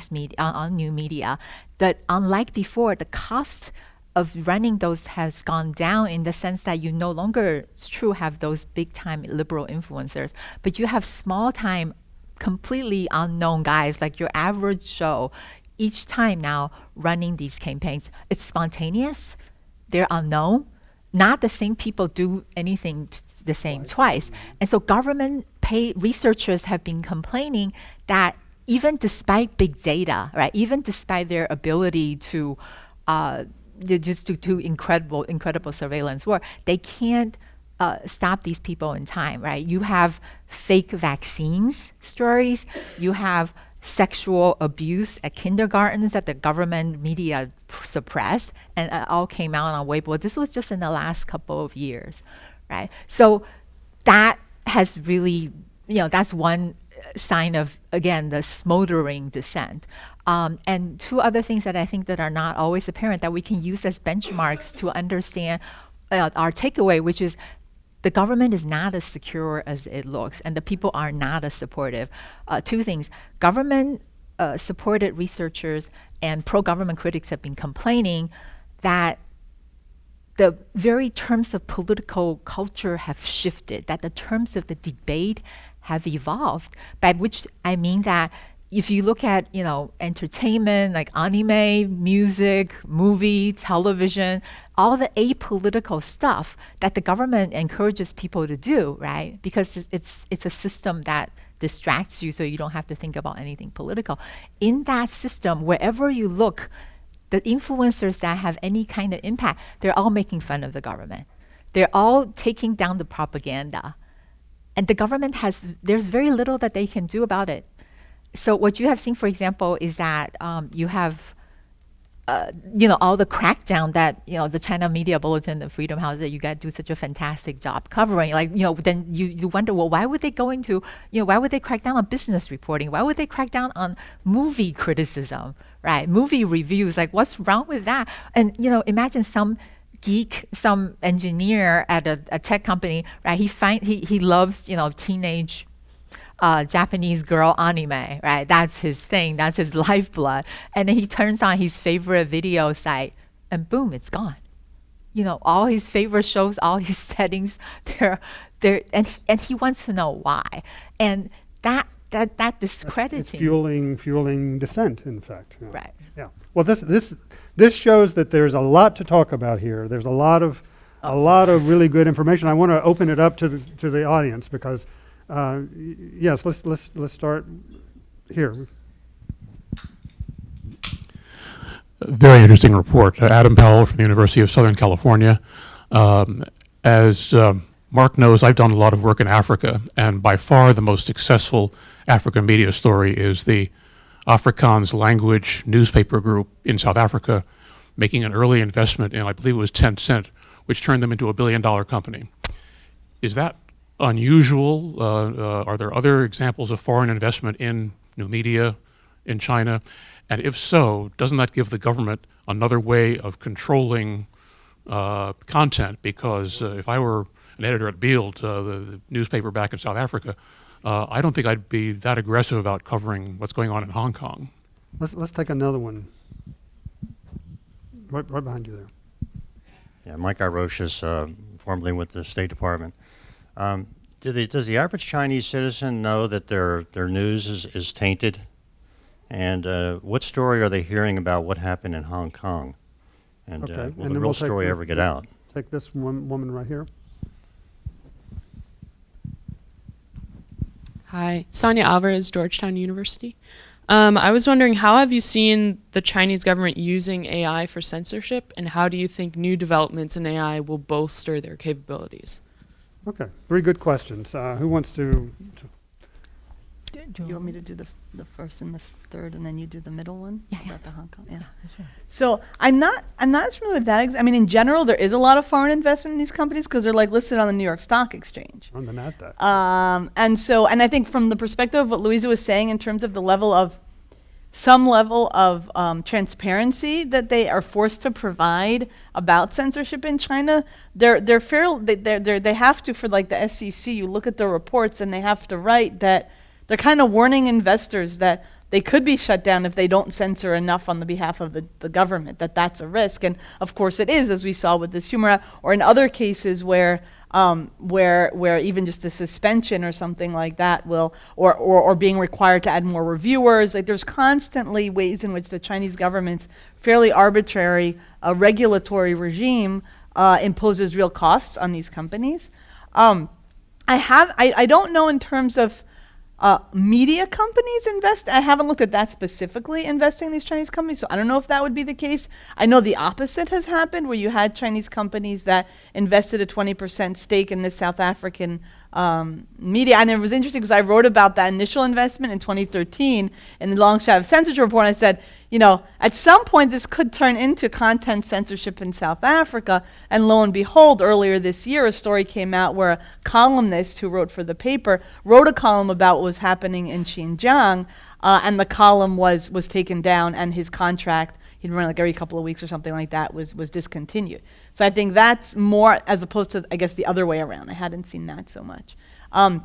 media. That unlike before, the cost of running those has gone down in the sense that you no longer, it's true, have those big-time liberal influencers, but you have small-time, completely unknown guys like your average show each time now running these campaigns. It's spontaneous, they're unknown, not the same people do anything the same twice. And so government researchers have been complaining that even despite big data, right, even despite their ability to just to do incredible surveillance work, they can't stop these people in time, right? You have fake vaccines stories, you have sexual abuse at kindergartens that the government media suppressed, and it all came out on Weibo. This was just in the last couple of years, right? So that has really, that's one sign of, again, the smoldering dissent. And two other things that I think that are not always apparent that we can use as benchmarks to understand our takeaway, which is the government is not as secure as it looks, and the people are not as supportive. Two things. Government supported researchers and pro-government critics have been complaining that the very terms of political culture have shifted, that the terms of the debate have evolved, by which I mean that if you look at, entertainment, like anime, music, movie, television, all the apolitical stuff that the government encourages people to do, right? Because it's a system that distracts you so you don't have to think about anything political. In that system, wherever you look, the influencers that have any kind of impact, they're all making fun of the government. They're all taking down the propaganda. And the government there's very little that they can do about it. So what you have seen, for example, is that you have, all the crackdown that, the China Media Bulletin, the Freedom House, that you guys do such a fantastic job covering. Like, then you wonder, well, why would they why would they crack down on business reporting? Why would they crack down on movie criticism, right? Movie reviews, like what's wrong with that? And, imagine some geek, some engineer at a tech company, right? He loves, teenage Japanese girl anime, right? That's his thing. That's his lifeblood. And then he turns on his favorite video site, and boom, it's gone. All his favorite shows, all his settings, and he wants to know why. And that discrediting, it's fueling dissent, in fact. Yeah. Right. Yeah. Well, this shows that there's a lot to talk about here. There's a lot of really good information. I want to open it up to the audience because. Yes, let's start here. Very interesting report. Adam Powell from the University of Southern California. As Mark knows, I've done a lot of work in Africa, and by far the most successful African media story is the Afrikaans language newspaper group in South Africa making an early investment in, I believe it was Tencent, which turned them into $1 billion company. Is that unusual? Are there other examples of foreign investment in new media in China? And if so, doesn't that give the government another way of controlling content? Because if I were an editor at Bild, the newspaper back in South Africa, I don't think I'd be that aggressive about covering what's going on in Hong Kong. Let's take another one. Right behind you there. Yeah, Mike Iroshis, formerly with the State Department. Does the average Chinese citizen know that their news is tainted? And what story are they hearing about what happened in Hong Kong? And Okay, will and the then real story ever get out? Take this woman right here. Hi, Sonia Alvarez, Georgetown University. I was wondering, how have you seen the Chinese government using AI for censorship, and how do you think new developments in AI will bolster their capabilities? Okay, 3 good questions. Who wants to You want me to do the first and the third, and then you do the middle one? Yeah, about the Hong Kong. Yeah. Sure. So I'm not as familiar with that. I mean, in general, there is a lot of foreign investment in these companies because they're like listed on the New York Stock Exchange. on the NASDAQ? And I think from the perspective of what Louisa was saying in terms of the level of some level of transparency that they are forced to provide about censorship in China, they have to, for like the SEC. You look at their reports and they have to write that they're kind of warning investors that they could be shut down if they don't censor enough on the behalf of the government, that's a risk. And of course it is, as we saw with this humor, or in other cases where even just a suspension or something like that will, or being required to add more reviewers. Like there's constantly ways in which the Chinese government's fairly arbitrary regulatory regime imposes real costs on these companies. I don't know in terms of media companies invest. I haven't looked at that specifically, investing in these Chinese companies, so I don't know if that would be the case. I know the opposite has happened, where you had Chinese companies that invested a 20% stake in this South African media. And it was interesting because I wrote about that initial investment in 2013 in the Long Shot of Censorship report, and I said, at some point this could turn into content censorship in South Africa. And lo and behold, earlier this year, a story came out where a columnist who wrote for the paper wrote a column about what was happening in Xinjiang, and the column was taken down, and his contract, he'd run like every couple of weeks or something like that, was discontinued. So I think that's more, as opposed to, I guess, the other way around. I hadn't seen that so much. And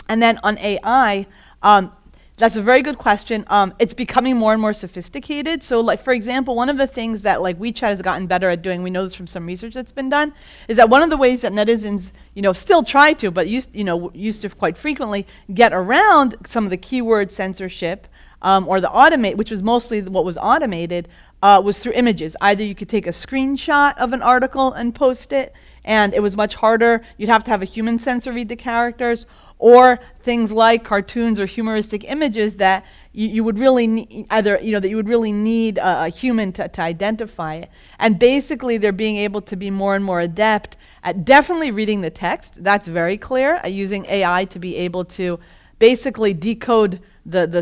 then on AI, that's a very good question. It's becoming more and more sophisticated. So, like, for example, one of the things that like WeChat has gotten better at doing, we know this from some research that's been done, is that one of the ways that netizens, still try to, but used to quite frequently get around some of the keyword censorship, or the automate, which was mostly what was automated, was through images. Either you could take a screenshot of an article and post it, and it was much harder. You'd have to have a human censor read the characters, or things like cartoons or humoristic images that you would really need, that you would really need a human to identify it. And basically, they're being able to be more and more adept at definitely reading the text. That's very clear. Using AI to be able to basically decode the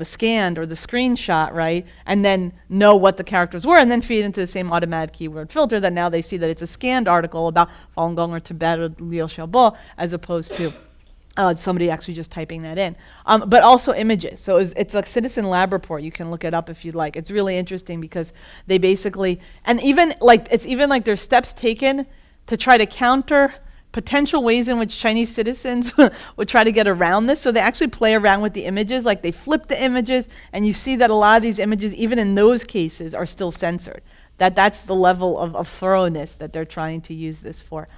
scanned or the screenshot, right, and then know what the characters were, and then feed into the same automatic keyword filter that now they see that it's a scanned article about Falun Gong or Tibet or Liu Xiaobo, as opposed to somebody actually just typing that in. But also images. So it's a citizen lab report. You can look it up if you'd like. It's really interesting because they basically, and even like there's steps taken to try to counter potential ways in which Chinese citizens would try to get around this. So they actually play around with the images, like they flip the images, and you see that a lot of these images, even in those cases, are still censored. That's the level of thoroughness that they're trying to use this for.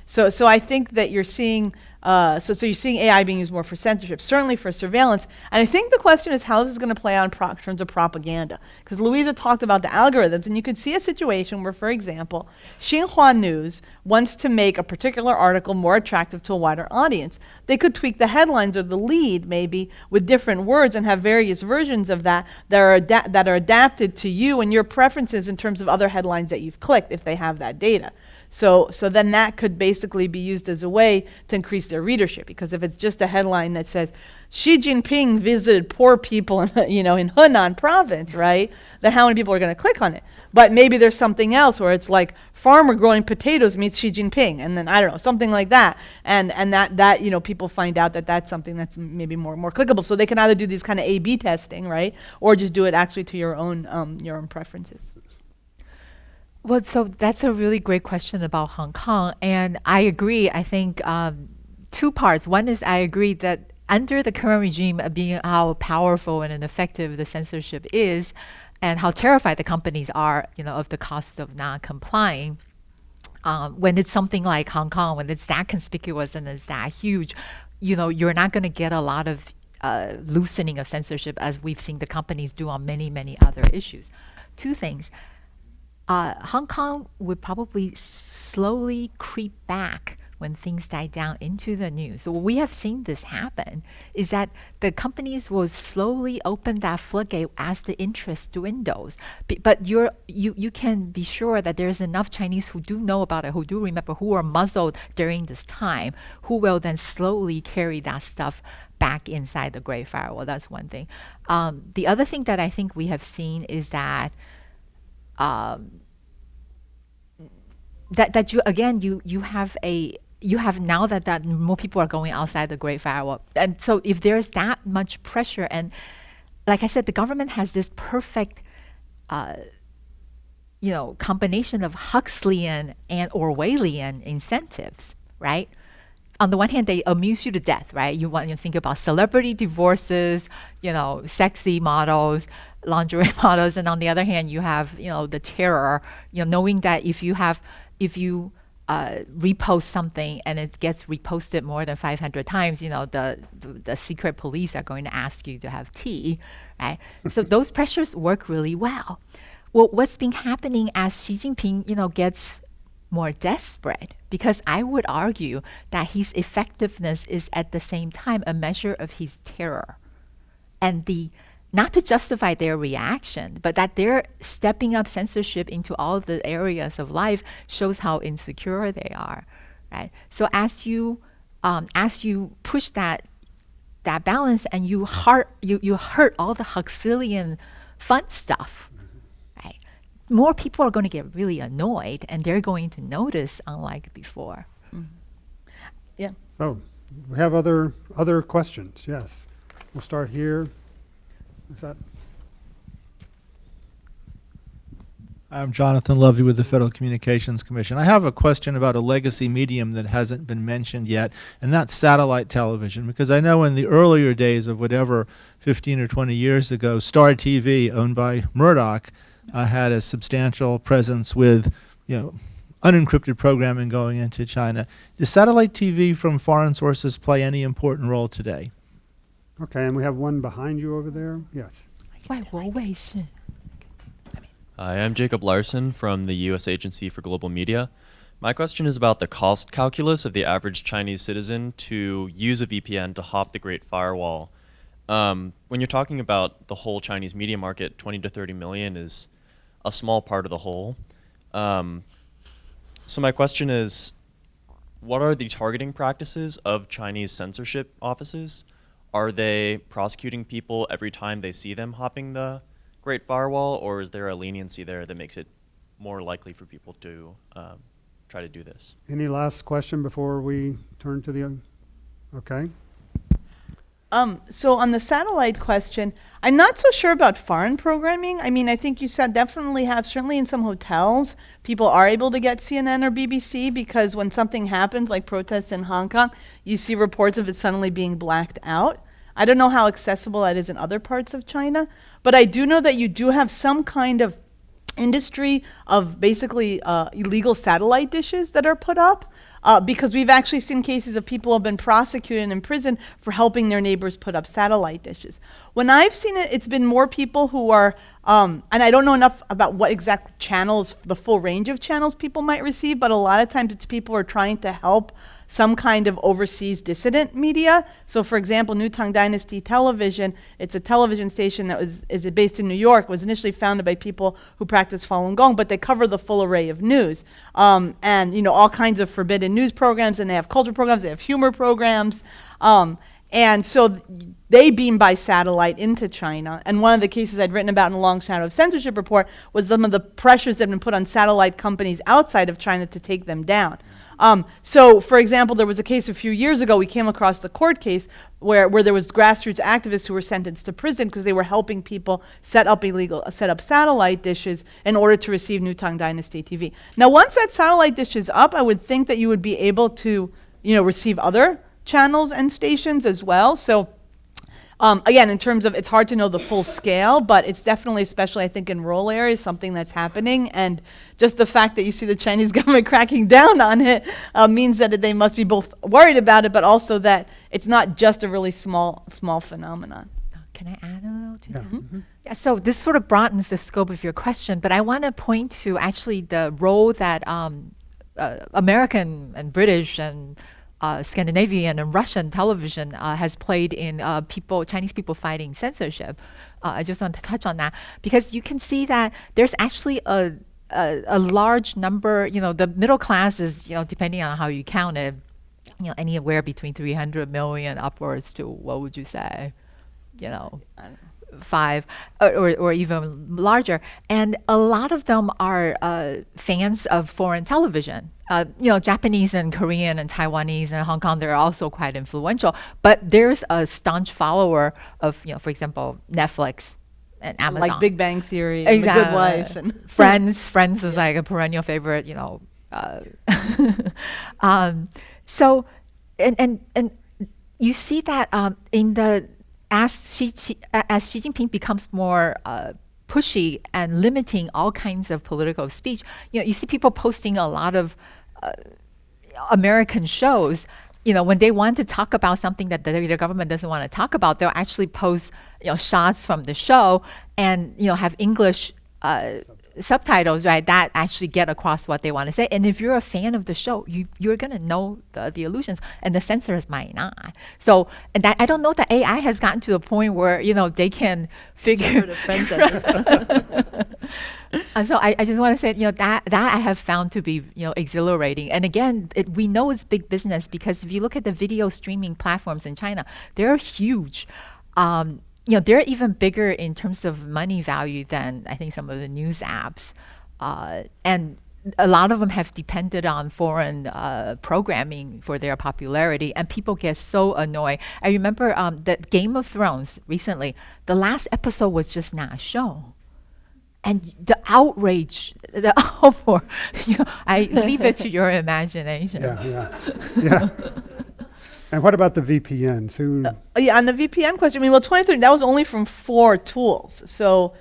So I think that you're seeing, so you're seeing AI being used more for censorship, certainly for surveillance. And I think the question is how this is going to play out in terms of propaganda. Because Louisa talked about the algorithms, and you could see a situation where, for example, Xinhua News wants to make a particular article more attractive to a wider audience. they could tweak the headlines or the lead maybe with different words and have various versions of that that are adapted to you and your preferences in terms of other headlines that you've clicked if they have that data. So then that could basically be used as a way to increase their readership, because if it's just a headline that says Xi Jinping visited poor people in, in Henan province, right? Then how many people are going to click on it? But maybe there's something else where it's like farmer growing potatoes meets Xi Jinping, and then I don't know, something like that, and that people find out that that's something that's maybe more clickable. So they can either do these kind of A/B testing, right, or just do it actually to your own preferences. Well, so that's a really great question about Hong Kong, and I agree. I think two parts. One is I agree that under the current regime, being how powerful and effective the censorship is, and how terrified the companies are, of the cost of not complying. When it's something like Hong Kong, when it's that conspicuous and it's that huge, you're not going to get a lot of loosening of censorship as we've seen the companies do on many, many other issues. Two things. Hong Kong would probably slowly creep back when things die down into the news. So we have seen this happen, is that the companies will slowly open that floodgate as the interest dwindles. But you can be sure that there's enough Chinese who do know about it, who do remember, who are muzzled during this time, who will then slowly carry that stuff back inside the Great Firewall. That's one thing. The other thing that I think we have seen is that that you have now that more people are going outside the Great Firewall, and so if there's that much pressure, and like I said, the government has this perfect combination of Huxleyan and Orwellian incentives, right? On the one hand, they amuse you to death, right? You want to think about celebrity divorces, sexy models, lingerie models, and on the other hand, you have the terror, knowing that if you repost something and it gets reposted more than 500 times, the secret police are going to ask you to have tea, right? So those pressures work really well. Well, what's been happening as Xi Jinping, gets more desperate, because I would argue that his effectiveness is at the same time a measure of his terror. And not to justify their reaction, but that they're stepping up censorship into all of the areas of life shows how insecure they are, right? So as you push that balance and you hurt all the Huxleyan fun stuff, right? More people are going to get really annoyed, and they're going to notice, unlike before. Mm-hmm. Yeah. So we have other questions. Yes, we'll start here. I'm Jonathan Lovey with the Federal Communications Commission. I have a question about a legacy medium that hasn't been mentioned yet, and that's satellite television, because I know in the earlier days of whatever 15 or 20 years ago, Star TV, owned by Murdoch, had a substantial presence with unencrypted programming going into China. Does satellite TV from foreign sources play any important role today? Okay, and we have one behind you over there. Yes. Hi, I'm Jacob Larson from the U.S. Agency for Global Media. My question is about the cost calculus of the average Chinese citizen to use a VPN to hop the Great Firewall. When you're talking about the whole Chinese media market, 20 to 30 million is a small part of the whole. So my question is, what are the targeting practices of Chinese censorship offices? Are they prosecuting people every time they see them hopping the Great Firewall, or is there a leniency there that makes it more likely for people to try to do this? Any last question before we turn to the... Okay. So on the satellite question, I'm not so sure about foreign programming. I mean, I think you said definitely have, certainly in some hotels, people are able to get CNN or BBC, because when something happens, like protests in Hong Kong, you see reports of it suddenly being blacked out. I don't know how accessible that is in other parts of China, but I do know that you do have some kind of industry of basically illegal satellite dishes that are put up, because we've actually seen cases of people who have been prosecuted and imprisoned for helping their neighbors put up satellite dishes. When I've seen it, it's been more people who are, and I don't know enough about what exact channels, the full range of channels people might receive, but a lot of times it's people who are trying to help some kind of overseas dissident media. So for example, New Tang Dynasty Television, it's a television station that is based in New York, was initially founded by people who practice Falun Gong, but they cover the full array of news. And you know, all kinds of forbidden news programs, and they have culture programs, they have humor programs. And so they beam by satellite into China. And one of the cases I'd written about in a Long Shadow of Censorship report was some of the pressures that have been put on satellite companies outside of China to take them down. So, for example, there was a case a few years ago, we came across the court case where there was grassroots activists who were sentenced to prison because they were helping people set up satellite dishes in order to receive New Tang Dynasty TV. Now, once that satellite dish is up, I would think that you would be able to, you know, receive other channels and stations as well. So again, in terms of, it's hard to know the full scale, but it's definitely, especially I think in rural areas, something that's happening. And just the fact that you see the Chinese government cracking down on it means that they must be both worried about it, but also that it's not just a really small phenomenon. Can I add a little to that? Mm-hmm. Yeah, so this sort of broadens the scope of your question, but I want to point to actually the role that American and British and Scandinavian and Russian television has played in Chinese people fighting censorship. I just want to touch on that because you can see that there's actually a large number, you know, the middle class is, you know, depending on how you count it, you know, anywhere between 300 million upwards to, what would you say, you know, 5 or even larger. And a lot of them are fans of foreign television. You know, Japanese and Korean and Taiwanese and Hong Kong, they're also quite influential. But there's a staunch follower of, you know, for example, Netflix and Amazon. Like Big Bang Theory, exactly. and The Good Wife. And Friends is like a perennial favorite, you know. So, and you see that in the, as Xi Jinping becomes more pushy and limiting all kinds of political speech, you know, you see people posting a lot of American shows. You know, when they want to talk about something that their government doesn't want to talk about, they'll actually post, you know, shots from the show and, you know, have English subtitles, right, that actually get across what they want to say. And if you're a fan of the show, you're going to know the allusions, and the censors might not. So, and that, I don't know that AI has gotten to the point where, you know, they can figure the And so I just want to say, you know, that I have found to be, you know, exhilarating. And again, we know it's big business because if you look at the video streaming platforms in China, they're huge. You know, they're even bigger in terms of money value than I think some of the news apps. And a lot of them have depended on foreign programming for their popularity, and people get so annoyed. I remember that Game of Thrones recently, the last episode was just not shown. And the outrage, the uproar, you know, I leave it to your imagination. Yeah. And what about the VPNs? Yeah, on the VPN question, I mean, well, 2013, that was only from 4 tools. So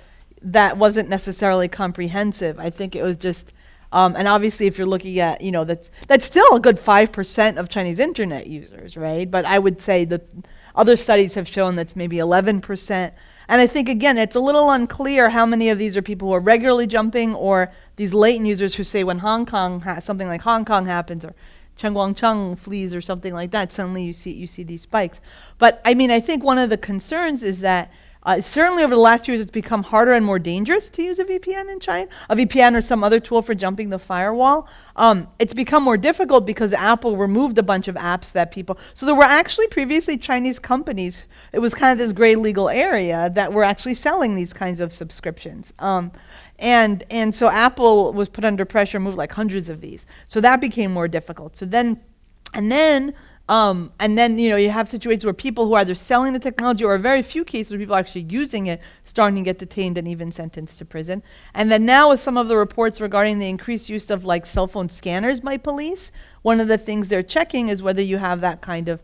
that wasn't necessarily comprehensive. I think it was just, and obviously if you're looking at, you know, that's still a good 5% of Chinese internet users, right? But I would say that other studies have shown that's maybe 11%. And I think, again, it's a little unclear how many of these are people who are regularly jumping or these latent users who say when something like Hong Kong happens or Chen Guangcheng flees or something like that, suddenly you see these spikes. But I mean, I think one of the concerns is that certainly over the last 2 years, it's become harder and more dangerous to use a VPN in China, a VPN or some other tool for jumping the firewall. It's become more difficult because Apple removed a bunch of apps that people, so there were actually previously Chinese companies, it was kind of this gray legal area that were actually selling these kinds of subscriptions. And so Apple was put under pressure, moved like hundreds of these. So that became more difficult. So then, and then, you know, you have situations where people who are either selling the technology or very few cases where people are actually using it, starting to get detained and even sentenced to prison. And then now with some of the reports regarding the increased use of like cell phone scanners by police, one of the things they're checking is whether you have that kind of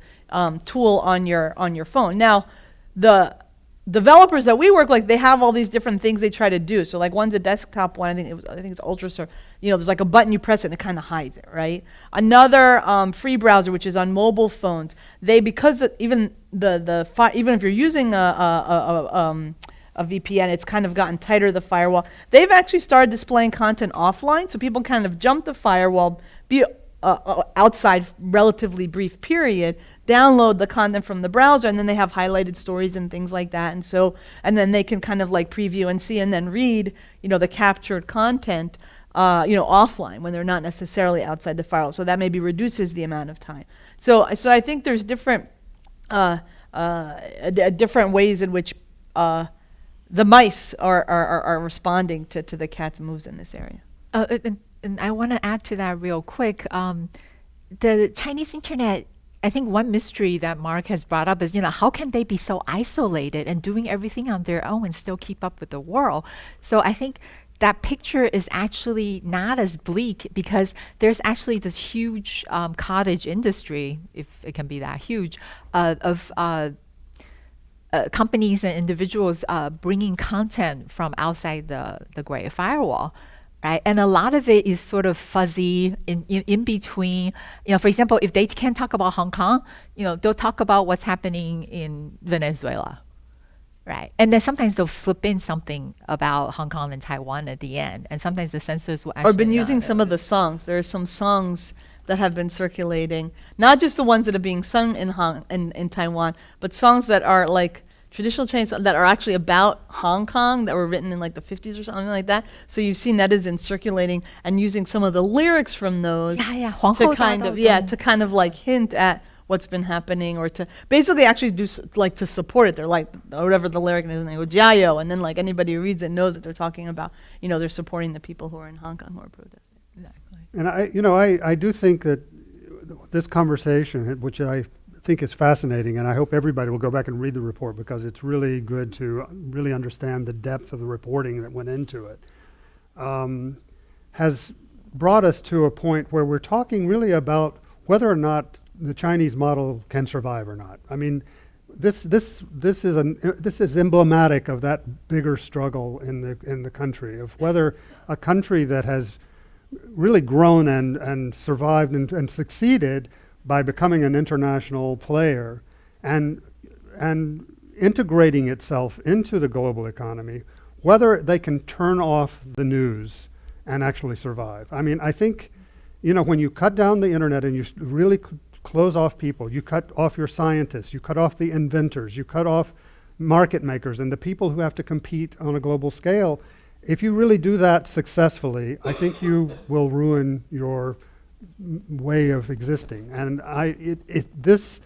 tool on your phone. Now, the developers that we work like, they have all these different things they try to do. So like one's a desktop one, I think it's Ultrasource. You know, there's like a button you press it and it kind of hides it, right? Another free browser, which is on mobile phones, because even if you're using a VPN, it's kind of gotten tighter, the firewall. They've actually started displaying content offline, so people kind of jump the firewall, be outside relatively brief period, download the content from the browser, and then they have highlighted stories and things like that. And then they can kind of like preview and see and then read, the captured content, offline when they're not necessarily outside the firewall. So that maybe reduces the amount of time. So I think there's different different ways in which the mice are responding to the cat's moves in this area. And I want to add to that real quick. The Chinese internet, I think one mystery that Mark has brought up is, how can they be so isolated and doing everything on their own and still keep up with the world? So I think that picture is actually not as bleak because there's actually this huge cottage industry, if it can be that huge, of companies and individuals bringing content from outside the Great Firewall. Right? And a lot of it is sort of fuzzy in between. For example, if they can't talk about Hong Kong, they'll talk about what's happening in Venezuela. Right. And then sometimes they'll slip in something about Hong Kong and Taiwan at the end. And sometimes the censors will actually. Or been using some of the songs. There are some songs that have been circulating, not just the ones that are being sung in Taiwan, but songs that are like traditional Chinese that are actually about Hong Kong that were written in like the 50s or something like that. So you've seen netizens circulating and using some of the lyrics from those to kind of like hint at what's been happening, or to basically actually do to support it. They're like, whatever the lyric is, and they go jiayo, and then like anybody who reads it knows that they're talking about, they're supporting the people who are in Hong Kong who are protesting. Exactly. And I do think that this conversation, which I think is fascinating, and I hope everybody will go back and read the report because it's really good to really understand the depth of the reporting that went into it, has brought us to a point where we're talking really about whether or not the Chinese model can survive or not. I mean, this is emblematic of that bigger struggle in the country, of whether a country that has really grown and survived and succeeded by becoming an international player and integrating itself into the global economy, whether they can turn off the news and actually survive. I mean, I think, when you cut down the internet and you really close off people, you cut off your scientists, you cut off the inventors, you cut off market makers and the people who have to compete on a global scale. If you really do that successfully, I think you will ruin your way of existing. And this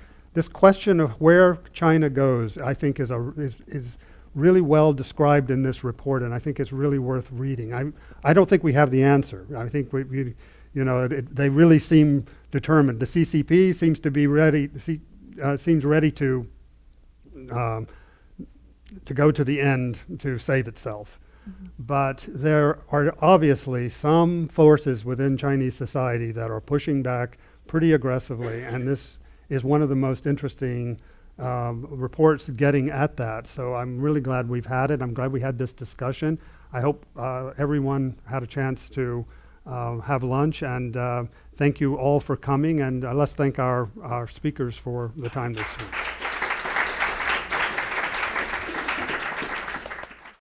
question of where China goes, I think is really well described in this report, and I think it's really worth reading. I don't think we have the answer. I think they really seem determined. The CCP seems to be ready. Seems ready to go to the end to save itself. Mm-hmm. But there are obviously some forces within Chinese society that are pushing back pretty aggressively, and this is one of the most interesting reports getting at that. So I'm really glad we've had it. I'm glad we had this discussion. I hope everyone had a chance to have lunch, and thank you all for coming, and let's thank our speakers for the time they spent.